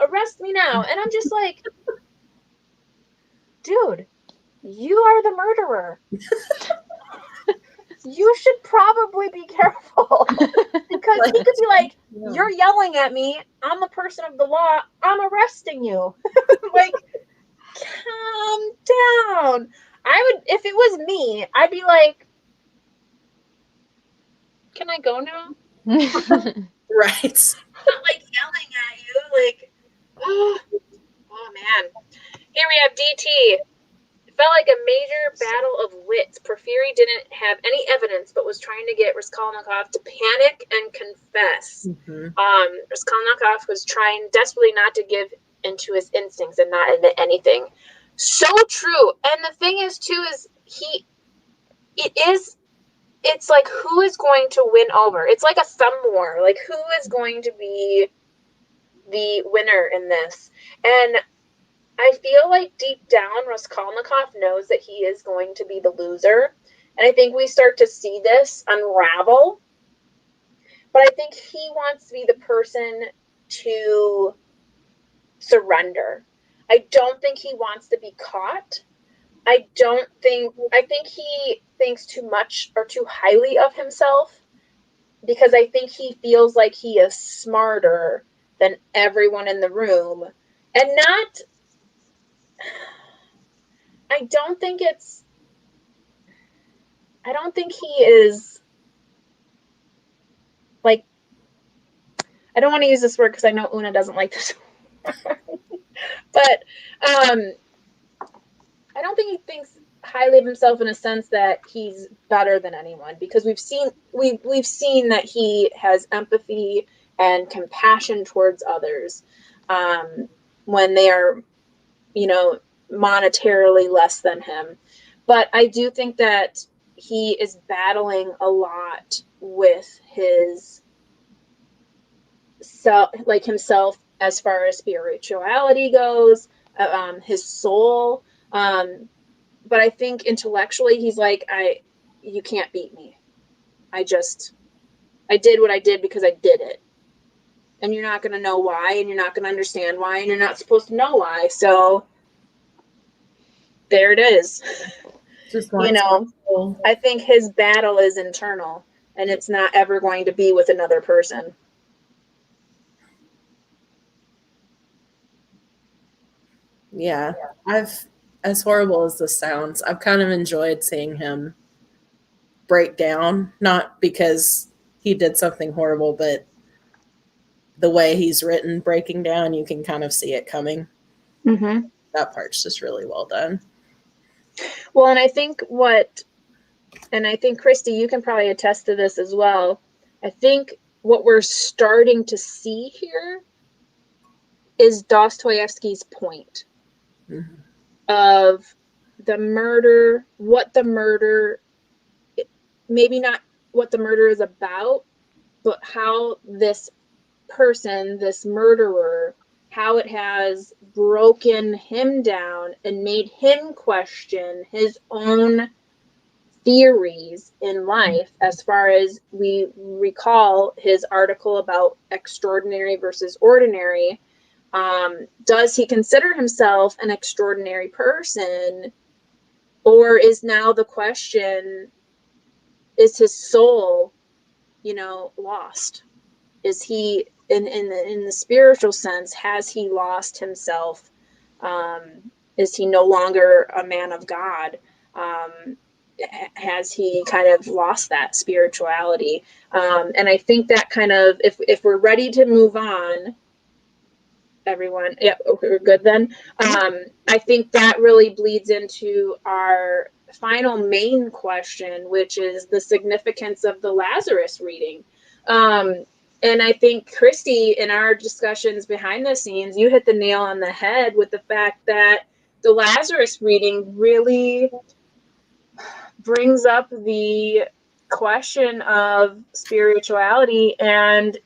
And I'm just like, dude, you are the murderer. You should probably be careful. Because he could be like, you're yelling at me. I'm a person of the law. I'm arresting you. Like, calm down. I would, if it was me, I'd be like, can I go now? Right. Not like yelling at you, like, oh man. Here we have DT. It felt like a major battle of wits. Porfiry didn't have any evidence, but was trying to get Raskolnikov to panic and confess. Raskolnikov was trying desperately not to give into his instincts and not admit anything. So true. And the thing is, too, is it's like, who is going to win over? It's like a thumb war. Like, who is going to be the winner in this? And I feel like deep down, Raskolnikov knows that he is going to be the loser. And I think we start to see this unravel. But I think he wants to be the person to surrender. I don't think he wants to be caught. I think he thinks too much or too highly of himself, because I think he feels like he is smarter than everyone in the room. And not, I don't think he is, like, I don't want to use this word because I know Una doesn't like this word. But I don't think he thinks highly of himself in a sense that he's better than anyone, because we've seen that he has empathy and compassion towards others when they are, monetarily less than him. But I do think that he is battling a lot with his self, like himself as far as spirituality goes, his soul. But I think intellectually, he's like, you can't beat me. I did what I did because I did it. And you're not going to know why, and you're not going to understand why, and you're not supposed to know why. So there it is. Just You know, I think his battle is internal, and it's not ever going to be with another person. Yeah, as horrible as this sounds, I've kind of enjoyed seeing him break down, not because he did something horrible, but the way he's written breaking down, you can kind of see it coming. Mm-hmm. That part's just really well done. Well, and I think Christy, you can probably attest to this as well. I think what we're starting to see here is Dostoevsky's point of the murder, maybe not what the murder is about, but how this person, this murderer, how it has broken him down and made him question his own theories in life. As far as we recall his article about extraordinary versus ordinary, does he consider himself an extraordinary person, or is now the question, is his soul, lost? Is he in the spiritual sense, has he lost himself? Is he no longer a man of God? Has he kind of lost that spirituality? And I think that kind of, if we're ready to move on, everyone, yeah, we're good then. I think that really bleeds into our final main question, which is the significance of the Lazarus reading. And I think, Christy, in our discussions behind the scenes, you hit the nail on the head with the fact that the Lazarus reading really brings up the question of spirituality and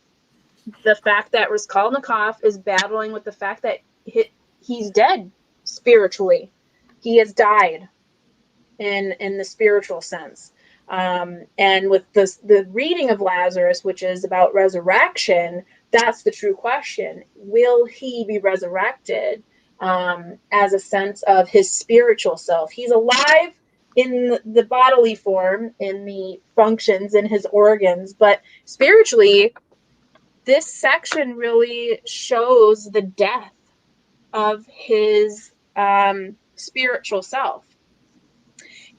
the fact that Raskolnikov is battling with the fact that he's dead spiritually. He has died in the spiritual sense. And with the reading of Lazarus, which is about resurrection, that's the true question. Will he be resurrected as a sense of his spiritual self? He's alive in the bodily form, in the functions, in his organs, but spiritually, this section really shows the death of his spiritual self.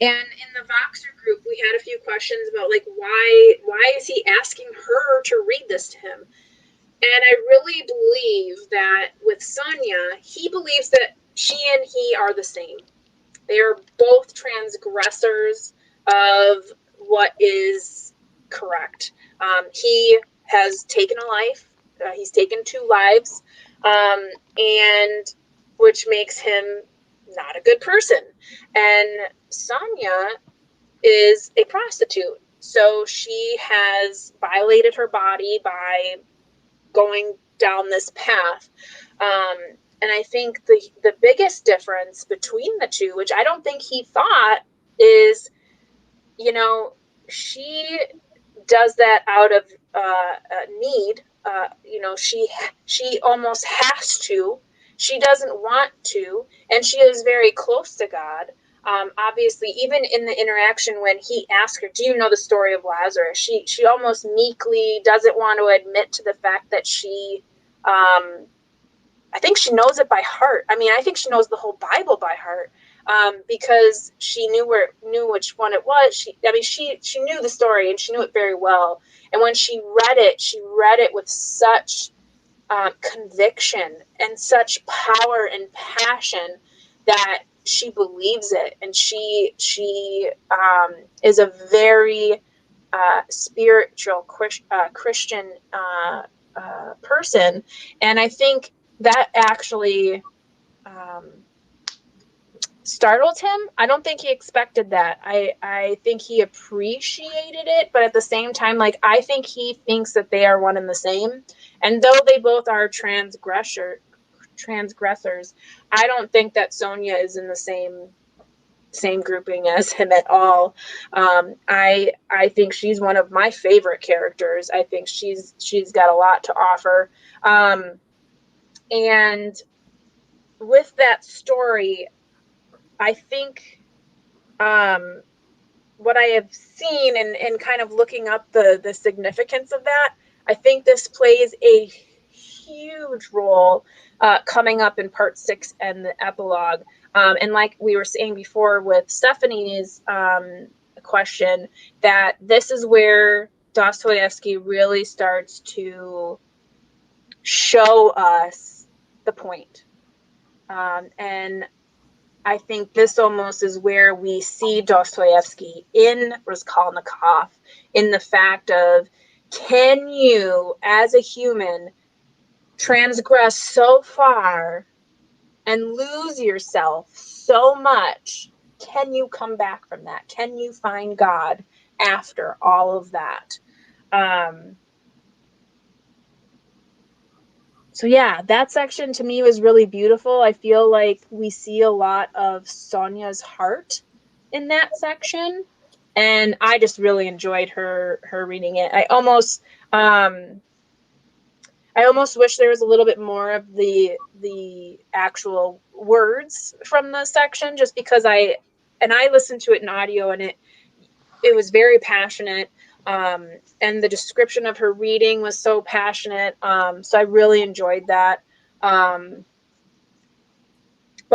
And in the Voxer group, we had a few questions about, like, why is he asking her to read this to him? And I really believe that with Sonia, he believes that she and he are the same. They are both transgressors of what is correct. He has taken a life. He's taken 2 lives, and which makes him not a good person. And Sonia is a prostitute. So she has violated her body by going down this path. And I think the biggest difference between the two, which I don't think he thought, is, she does that out of need. She almost has to. She doesn't want to, and she is very close to God. Obviously, even in the interaction when he asked her, "Do you know the story of Lazarus?" She almost meekly doesn't want to admit to the fact that she. I think she knows it by heart. I mean, I think she knows the whole Bible by heart, because she knew which one it was. She knew the story and she knew it very well. And when she read it with such conviction and such power and passion that she believes it, and she is a very spiritual Christian person. And I think that actually startled him. I don't think he expected that. I think he appreciated it, but at the same time, like, I think he thinks that they are one and the same. And though they both are transgressors, I don't think that Sonia is in the same grouping as him at all. I think she's one of my favorite characters. I think she's got a lot to offer. And with that story, I think what I have seen and kind of looking up the significance of that, I think this plays a huge role coming up in part 6 and the epilogue. And like we were saying before with Stephanie's question, that this is where Dostoevsky really starts to show us the point. And I think this almost is where we see Dostoevsky in Raskolnikov, in the fact of, can you, as a human, transgress so far and lose yourself so much? Can you come back from that? Can you find God after all of that? So yeah, that section to me was really beautiful. I feel like we see a lot of Sonia's heart in that section, and I just really enjoyed her reading it. I almost wish there was a little bit more of the actual words from the section, just because I listened to it in audio, and it was very passionate. And the description of her reading was so passionate. So I really enjoyed that. But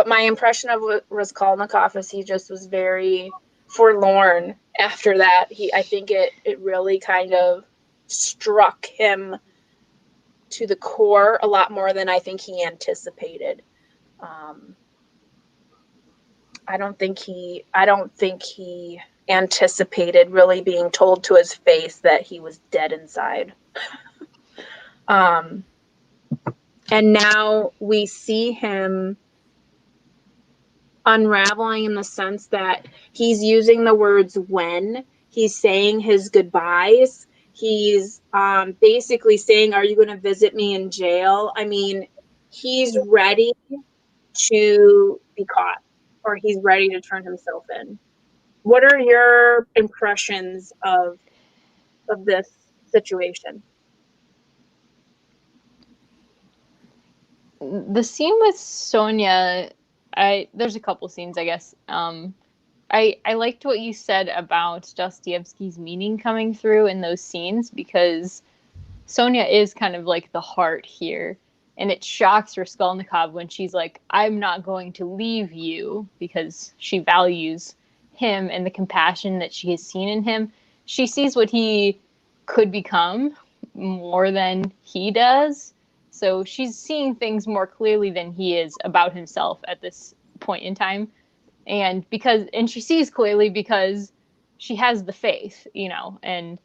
my impression of Raskolnikov is he just was very forlorn after that. I think it really kind of struck him to the core a lot more than I think he anticipated. I don't think he anticipated really being told to his face that he was dead inside. And now we see him unraveling in the sense that he's using the words when, he's saying his goodbyes, he's basically saying, are you going to visit me in jail? I mean, he's ready to be caught, or he's ready to turn himself in. What are your impressions of this situation? The scene with Sonia, there's a couple scenes, I guess. I liked what you said about Dostoevsky's meaning coming through in those scenes, because Sonia is kind of like the heart here. And it shocks Raskolnikov when she's like, I'm not going to leave you, because she values him and the compassion that she has seen in him. She sees what he could become more than he does. So she's seeing things more clearly than he is about himself at this point in time. And she sees clearly because she has the faith, and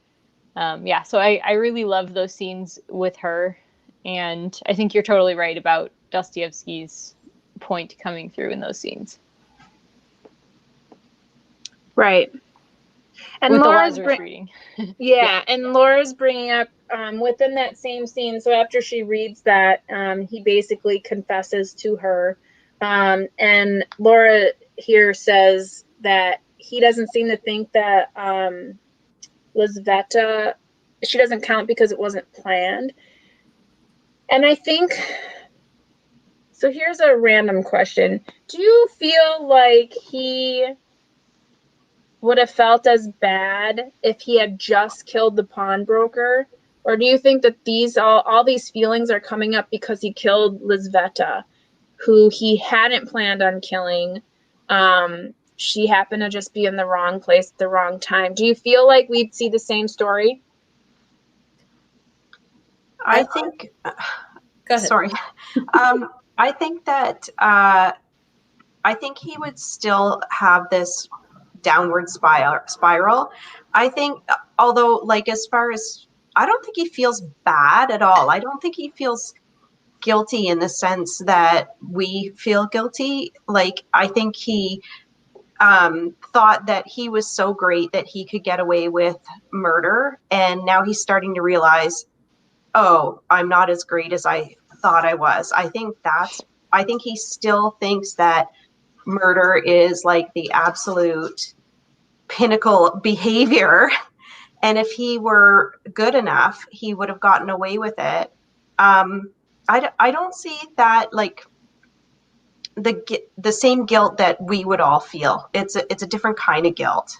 so I really love those scenes with her. And I think you're totally right about Dostoevsky's point coming through in those scenes. Right. And with Laura's the Lazarus reading. Yeah, and Laura's bringing up within that same scene, so after she reads that, he basically confesses to her. And Laura here says that he doesn't seem to think that Lizaveta, she doesn't count because it wasn't planned. And I think, so here's a random question. Do you feel like he would have felt as bad if he had just killed the pawnbroker? Or do you think that all these feelings are coming up because he killed Lizaveta, who he hadn't planned on killing? She happened to just be in the wrong place at the wrong time. Do you feel like we'd see the same story? I think. Go ahead. Sorry. I think that I think he would still have this downward spiral. I think, although, like, as far as, I don't think he feels bad at all. I don't think he feels guilty in the sense that we feel guilty. Like, I think he thought that he was so great that he could get away with murder. And now he's starting to realize, oh, I'm not as great as I thought I was. I think he still thinks that murder is like the absolute pinnacle behavior. And if he were good enough, he would have gotten away with it. I don't see that like the same guilt that we would all feel. It's a different kind of guilt.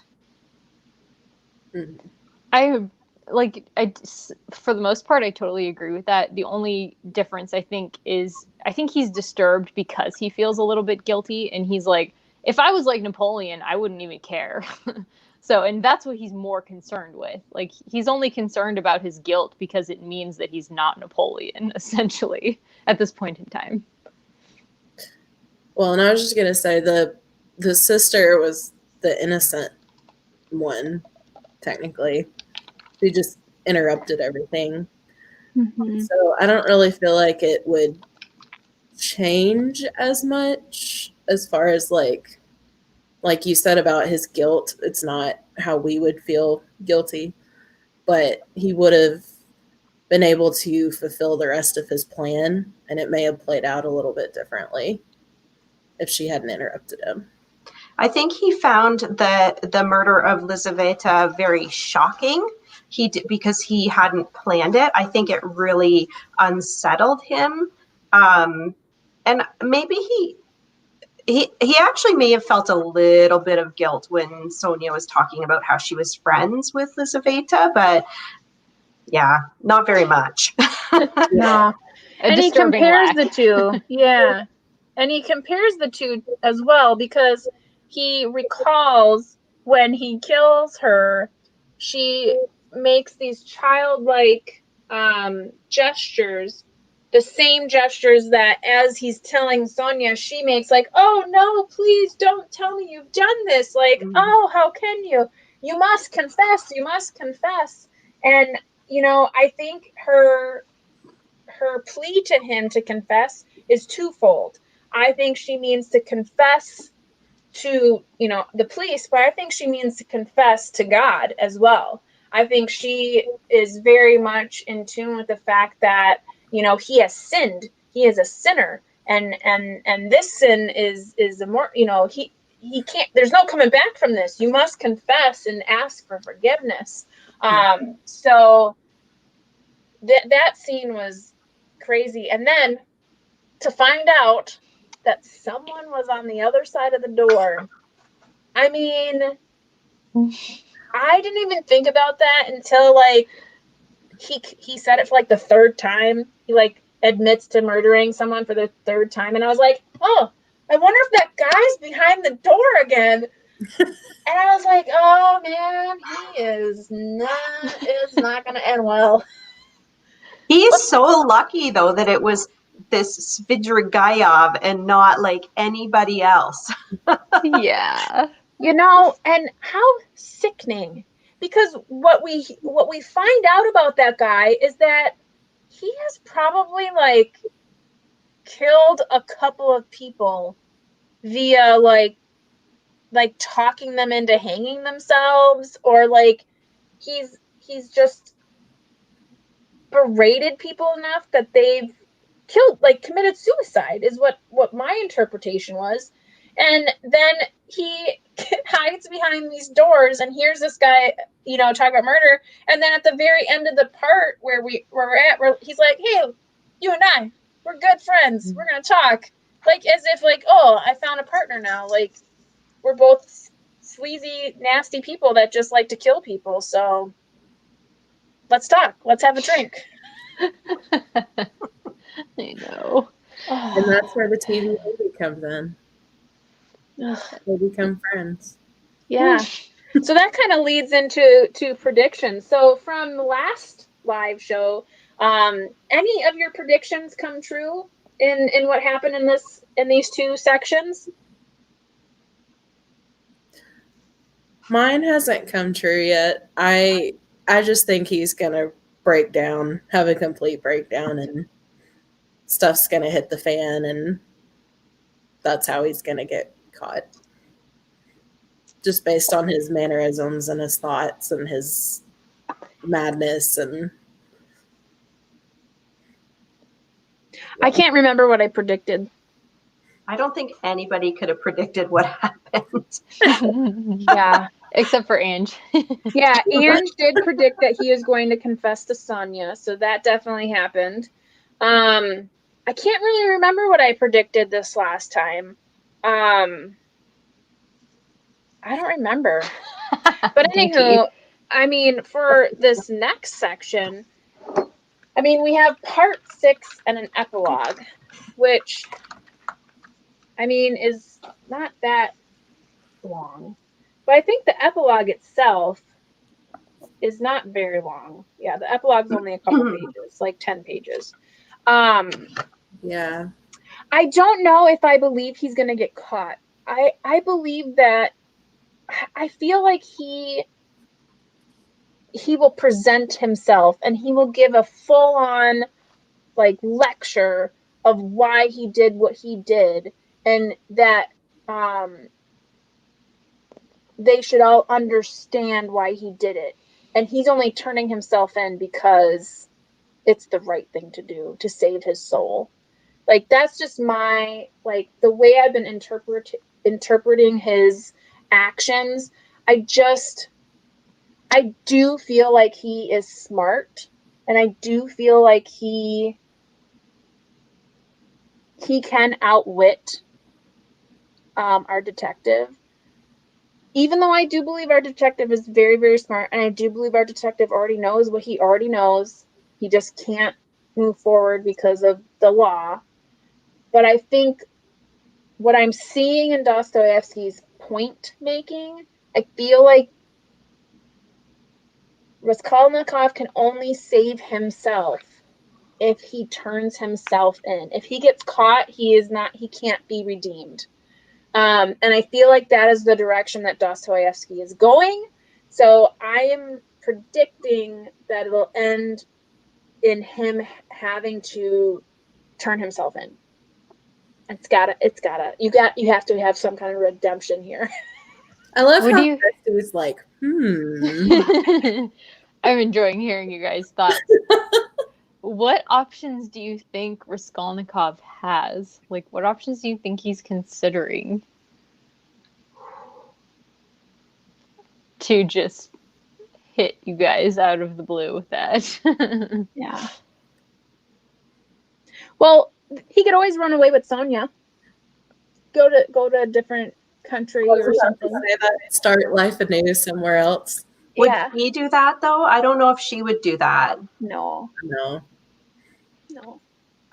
I for the most part, I totally agree with that. The only difference I think he's disturbed because he feels a little bit guilty, and he's like, if I was like Napoleon, I wouldn't even care. So, and that's what he's more concerned with. Like, he's only concerned about his guilt because it means that he's not Napoleon, essentially, at this point in time. Well, and I was just gonna say the sister was the innocent one, technically. She just interrupted everything. Mm-hmm. So I don't really feel like it would change as much as far as like you said about his guilt. It's not how we would feel guilty, but he would have been able to fulfill the rest of his plan, and it may have played out a little bit differently if she hadn't interrupted him. I think he found the murder of Lizaveta very shocking. Because he hadn't planned it. I think it really unsettled him, and maybe he actually may have felt a little bit of guilt when Sonia was talking about how she was friends with Lizaveta, but yeah, not very much. No. And he compares the two. Yeah. And he compares the two as well, because he recalls when he kills her, she makes these childlike gestures, the same gestures that as he's telling Sonia, she makes, like, oh no, please don't tell me you've done this. Like, oh, how can you? You must confess. You must confess. And, you know, I think her plea to him to confess is twofold. I think she means to confess to, you know, the police, but I think she means to confess to God as well. I think she is very much in tune with the fact that, you know, he has sinned. He is a sinner, and this sin is a more, you know, he can't. There's no coming back from this. You must confess and ask for forgiveness. So that scene was crazy, and then to find out that someone was on the other side of the door. I mean, I didn't even think about that until, like, he said it for, like, the third time. He, like, admits to murdering someone for the third time. And I was like, oh, I wonder if that guy's behind the door again. And I was like, oh, man, he is not going to end well. He is so lucky, though, that it was this Svidrigayev and not, like, anybody else. Yeah. You know, and how sickening, because what we find out about that guy is that he has probably, like, killed a couple of people via like talking them into hanging themselves, or like he's just berated people enough that they've killed, like committed suicide, is what my interpretation was. And then he hides behind these doors and hears this guy, you know, talk about murder. And then at the very end of the part where we're at, he's like, hey, you and I, we're good friends. We're going to talk. Like, as if, like, oh, I found a partner now. Like, we're both sleazy, nasty people that just like to kill people. So let's talk. Let's have a drink. I know. And that's where the TV movie comes in. They become friends. Yeah. So that kind of leads into predictions. So from the last live show, any of your predictions come true in what happened in these two sections? Mine hasn't come true yet. I just think he's gonna break down, have a complete breakdown, and stuff's going to hit the fan, and that's how he's going to get caught. Just based on his mannerisms and his thoughts and his madness. And I can't remember what I predicted. I don't think anybody could have predicted what happened. Yeah. Except for Ange. Yeah, Ange did predict that he was going to confess to Sonia, so that definitely happened. I can't really remember what I predicted this last time. I don't remember. But anywho, I mean, for this next section, I mean, we have part 6 and an epilogue, which, I mean, is not that long. But I think the epilogue itself is not very long. Yeah, the epilogue's only a couple pages, like 10 pages. yeah. I don't know if I believe he's going to get caught. I believe that I feel like he will present himself and he will give a full-on like lecture of why he did what he did, and that they should all understand why he did it. And he's only turning himself in because it's the right thing to do to save his soul. Like, that's just my, like, the way I've been interpreting his actions. I do feel like he is smart, and I do feel like he can outwit our detective. Even though I do believe our detective is very, very smart, and I do believe our detective already knows what he already knows. He just can't move forward because of the law. But I think what I'm seeing in Dostoevsky's point making, I feel like Raskolnikov can only save himself if he turns himself in. If he gets caught, he can't be redeemed. And I feel like that is the direction that Dostoevsky is going. So I am predicting that it'll end in him having to turn himself in. You have to have some kind of redemption here. I love What how do you- it was like, I'm enjoying hearing you guys' thoughts. What options do you think Raskolnikov has? Like, what options do you think he's considering to just hit you guys out of the blue with that? Yeah. Well, he could always run away with Sonia. Go to a different country or something. Start life anew somewhere else. Would he do that though? I don't know if she would do that. No.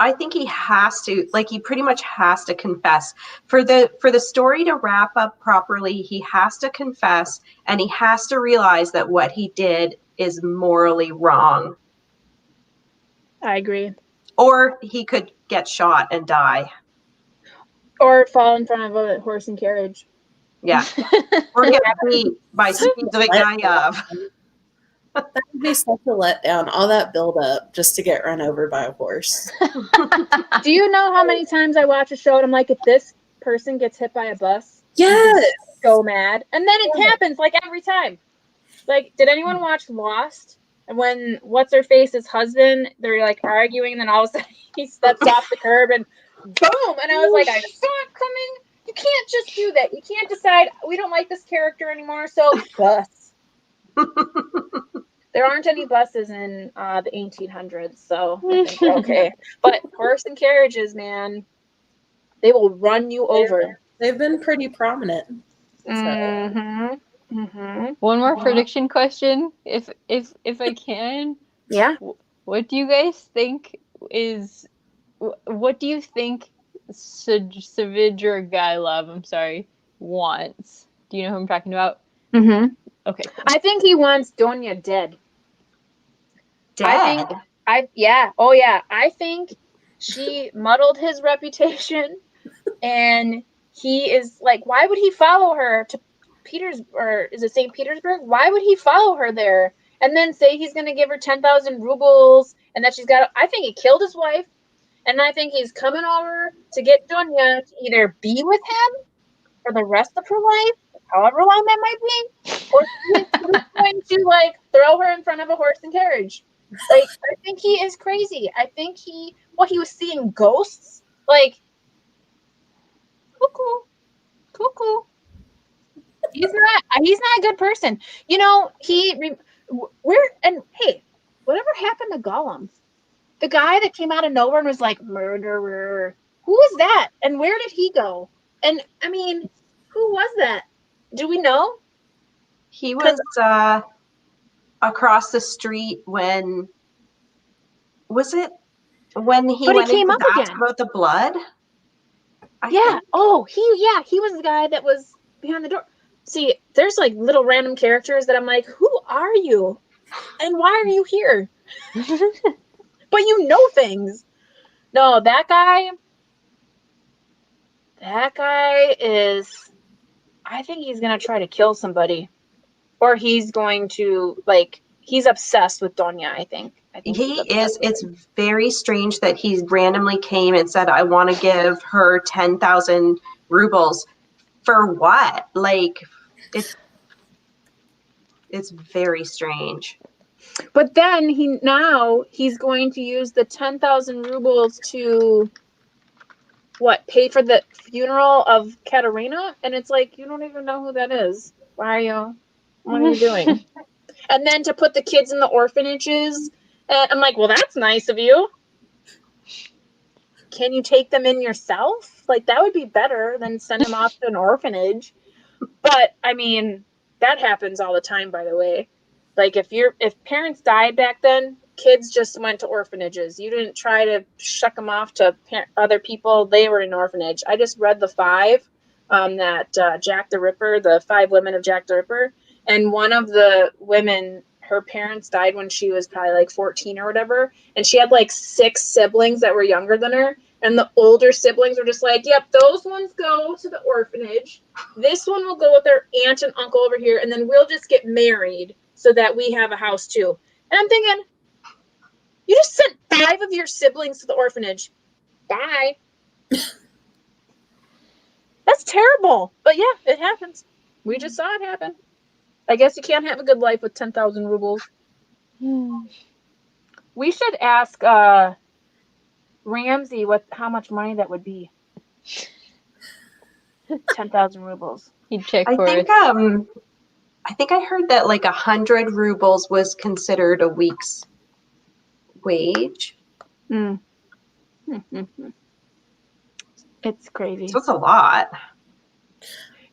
I think he has to, like, he pretty much has to confess. For the story to wrap up properly, he has to confess, and he has to realize that what he did is morally wrong. I agree. Or he could get shot and die. Or fall in front of a horse and carriage. Yeah. Or get beat by Zbigniew. That would be such a letdown. All that build up just to get run over by a horse. Do you know how many times I watch a show and I'm like, if this person gets hit by a bus, Yes. I'm so mad. And then it happens like every time. Like, did anyone watch Lost? And when what's her face's husband, they're like arguing, and then all of a sudden he steps off the curb and boom! And I was like, I saw it coming. You can't just do that. You can't decide we don't like this character anymore, so bus. There aren't any buses in the 1800s, so I think we're okay. But horse and carriages, man, they will run you over. They've been pretty prominent. So. Mm-hmm. Mm-hmm. One more prediction question, if I can. Yeah. What do you guys think what do you think Savigirgailov, wants? Do you know who I'm talking about? Mm-hmm. Okay. Cool. I think he wants Donya dead. Dead? I think she muddled his reputation, and he is like, why would he follow her to is it St. Petersburg? Why would he follow her there and then say he's going to give her 10,000 rubles and that I think he killed his wife, And I think he's coming over to get Dunya to either be with him for the rest of her life, however long that might be, or he's going to like throw her in front of a horse and carriage. Like, I think he is crazy. I think he was seeing ghosts. Like, cuckoo. He's not a good person. You know, whatever happened to Gollum? The guy that came out of nowhere and was like, murderer. Who was that? And where did he go? And I mean, who was that? Do we know? He was across the street when he went came in up to ask again about the blood? Yeah. Oh, he was the guy that was behind the door. See, there's like little random characters that I'm like, who are you? And why are you here? But you know things. No, that guy is, I think he's going to try to kill somebody. Or he's going to, like, he's obsessed with Donya, I think. He is. It's very strange that he randomly came and said, I want to give her 10,000 rubles. For what? Like, it's very strange. But then he's going to use the 10,000 rubles to pay for the funeral of Katerina? And it's like, you don't even know who that is. What are you doing? And then to put the kids in the orphanages. And I'm like, well, that's nice of you. Can you take them in yourself? Like, that would be better than send them off to an orphanage. But I mean, that happens all the time, by the way. Like, if parents died back then, kids just went to orphanages. You didn't try to shuck them off to other people. They were in an orphanage. I just read the 5 that Jack the Ripper, the 5 women of Jack the Ripper. And one of the women, her parents died when she was probably like 14 or whatever. And she had like 6 siblings that were younger than her. And the older siblings were just like, yep, those ones go to the orphanage. This one will go with their aunt and uncle over here. And then we'll just get married so that we have a house too. And I'm thinking, you just sent 5 of your siblings to the orphanage. Bye. That's terrible. But yeah, it happens. We just saw it happen. I guess you can't have a good life with 10,000 rubles. We should ask Ramsey how much money that would be. 10,000 rubles. He'd check for it. I think I heard that like 100 rubles was considered a week's wage. It's crazy. So it's a lot.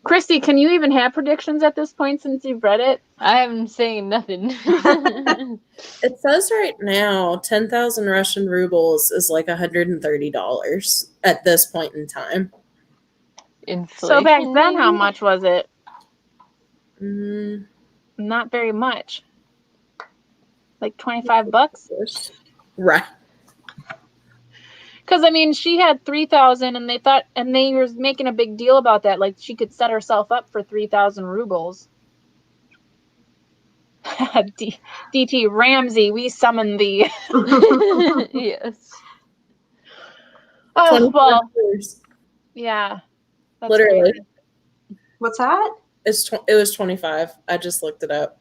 Christy, can you even have predictions at this point since you've read it? I am saying nothing. It says right now 10,000 Russian rubles is like $130 at this point in time. Inflation, so back then, maybe? how much was it? Mm, Not very much. Like $25? right. Because I mean, she had 3,000, and they were making a big deal about that. Like she could set herself up for 3,000 rubles. DT Ramsey, we summon thee. Yes. Oh well. Yeah. That's Literally. crazy. What's that? It was 25. I just looked it up.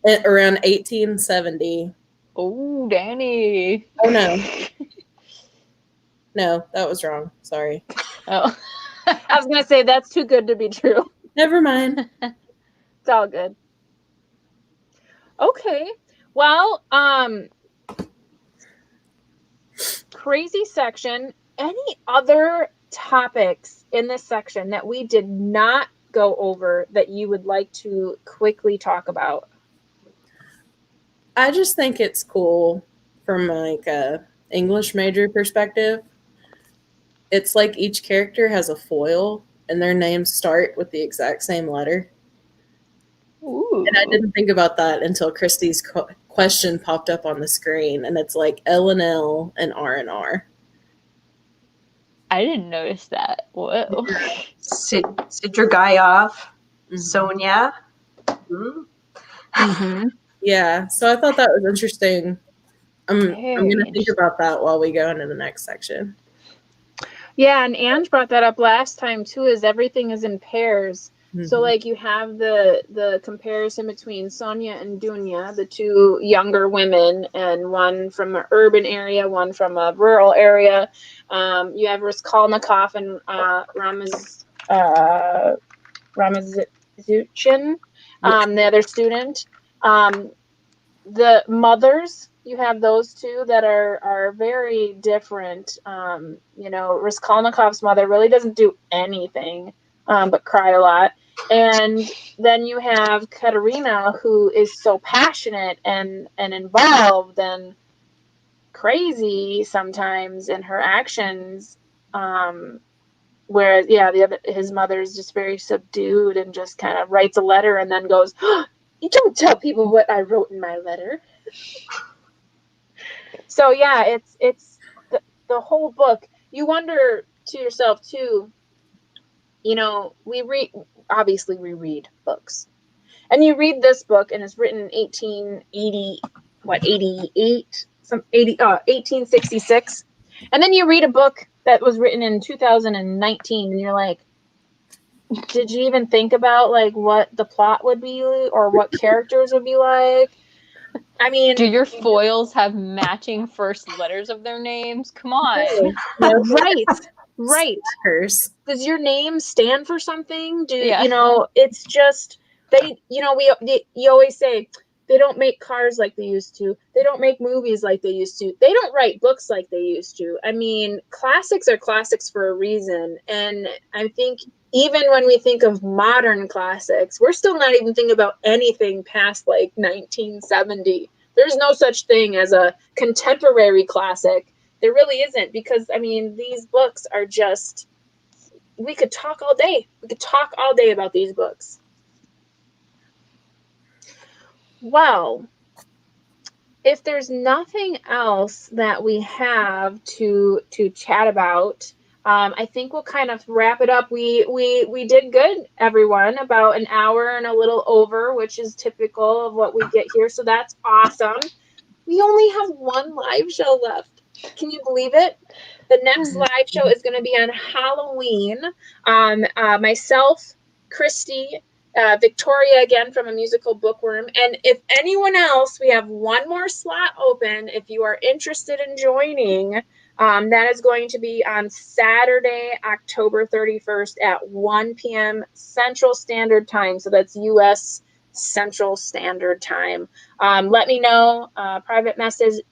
Around 1870. Oh, Danny. Oh no. No, that was wrong. Sorry. Oh. I was gonna say that's too good to be true. Never mind. It's all good. Okay. Well, crazy section. Any other topics in this section that we did not go over that you would like to quickly talk about? I just think it's cool from like a English major perspective. It's like each character has a foil and their names start with the exact same letter. Ooh. And I didn't think about that until Christy's question popped up on the screen, and it's like L and L and R and R. I didn't notice that. Whoa. Sidrugayov, Sonia. Mm-hmm. Yeah, so I thought that was interesting I'm Very going to think interesting. about that while we go into the next section. Yeah, and Ange brought that up last time too, is everything is in pairs. So like you have the comparison between Sonia and Dunya, the two younger women, and one from an urban area, one from a rural area. You have Raskolnikov and Ramazuchin, the other student. The mothers, you have those two that are very different. Raskolnikov's mother really doesn't do anything but cry a lot. And then you have Katerina, who is so passionate and involved and crazy sometimes in her actions. Whereas, his mother is just very subdued and just kind of writes a letter and then goes, oh, "You don't tell people what I wrote in my letter." So yeah, it's the whole book. You wonder to yourself too. We read books, and you read this book, and it's written in 1880, 88, 1866, and then you read a book that was written in 2019, and you're like, did you even think about like what the plot would be or what characters would be like? I mean, do your foils have matching first letters of their names? Come on. Right. Hers. Does your name stand for something? Yeah. It's just you always say they don't make cars like they used to. They don't make movies like they used to. They don't write books like they used to. I mean, classics are classics for a reason. And I think even when we think of modern classics, we're still not even thinking about anything past like 1970. There's no such thing as a contemporary classic. There really isn't, because I mean, these books are just, we could talk all day. We could talk all day about these books. Well, if there's nothing else that we have to chat about, I think we'll kind of wrap it up. We did good, everyone, about an hour and a little over, which is typical of what we get here. So that's awesome. We only have one live show left. Can you believe it? The next live show is going to be on Halloween. Myself, Christy, Victoria again from A Musical Bookworm. And if anyone else, we have one more slot open. If you are interested in joining, that is going to be on Saturday, October 31st at 1 p.m. Central Standard Time. So that's U.S. Central Standard Time. Let me know, private message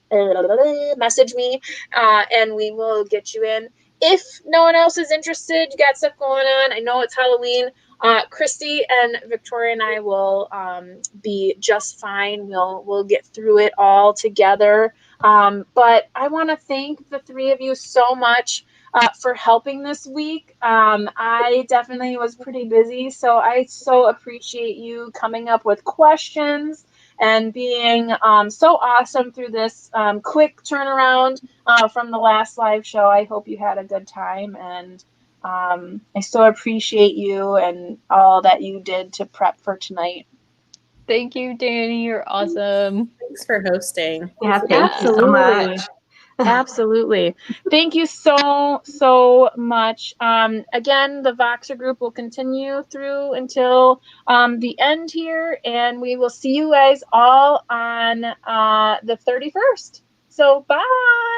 me, and we will get you in. If no one else is interested, you got stuff going on, I know it's Halloween, Christy and Victoria and I will be just fine. We'll get through it all together. But I want to thank the three of you so much for helping this week. I definitely was pretty busy, so I so appreciate you coming up with questions and being so awesome through this quick turnaround from the last live show. I hope you had a good time, and I so appreciate you and all that you did to prep for tonight. Thank you, Danny. You're awesome. Thanks for hosting. Yeah, thank you so much. Absolutely. Thank you so much. Again, the Voxer group will continue through until the end here, and we will see you guys all on the 31st. So bye.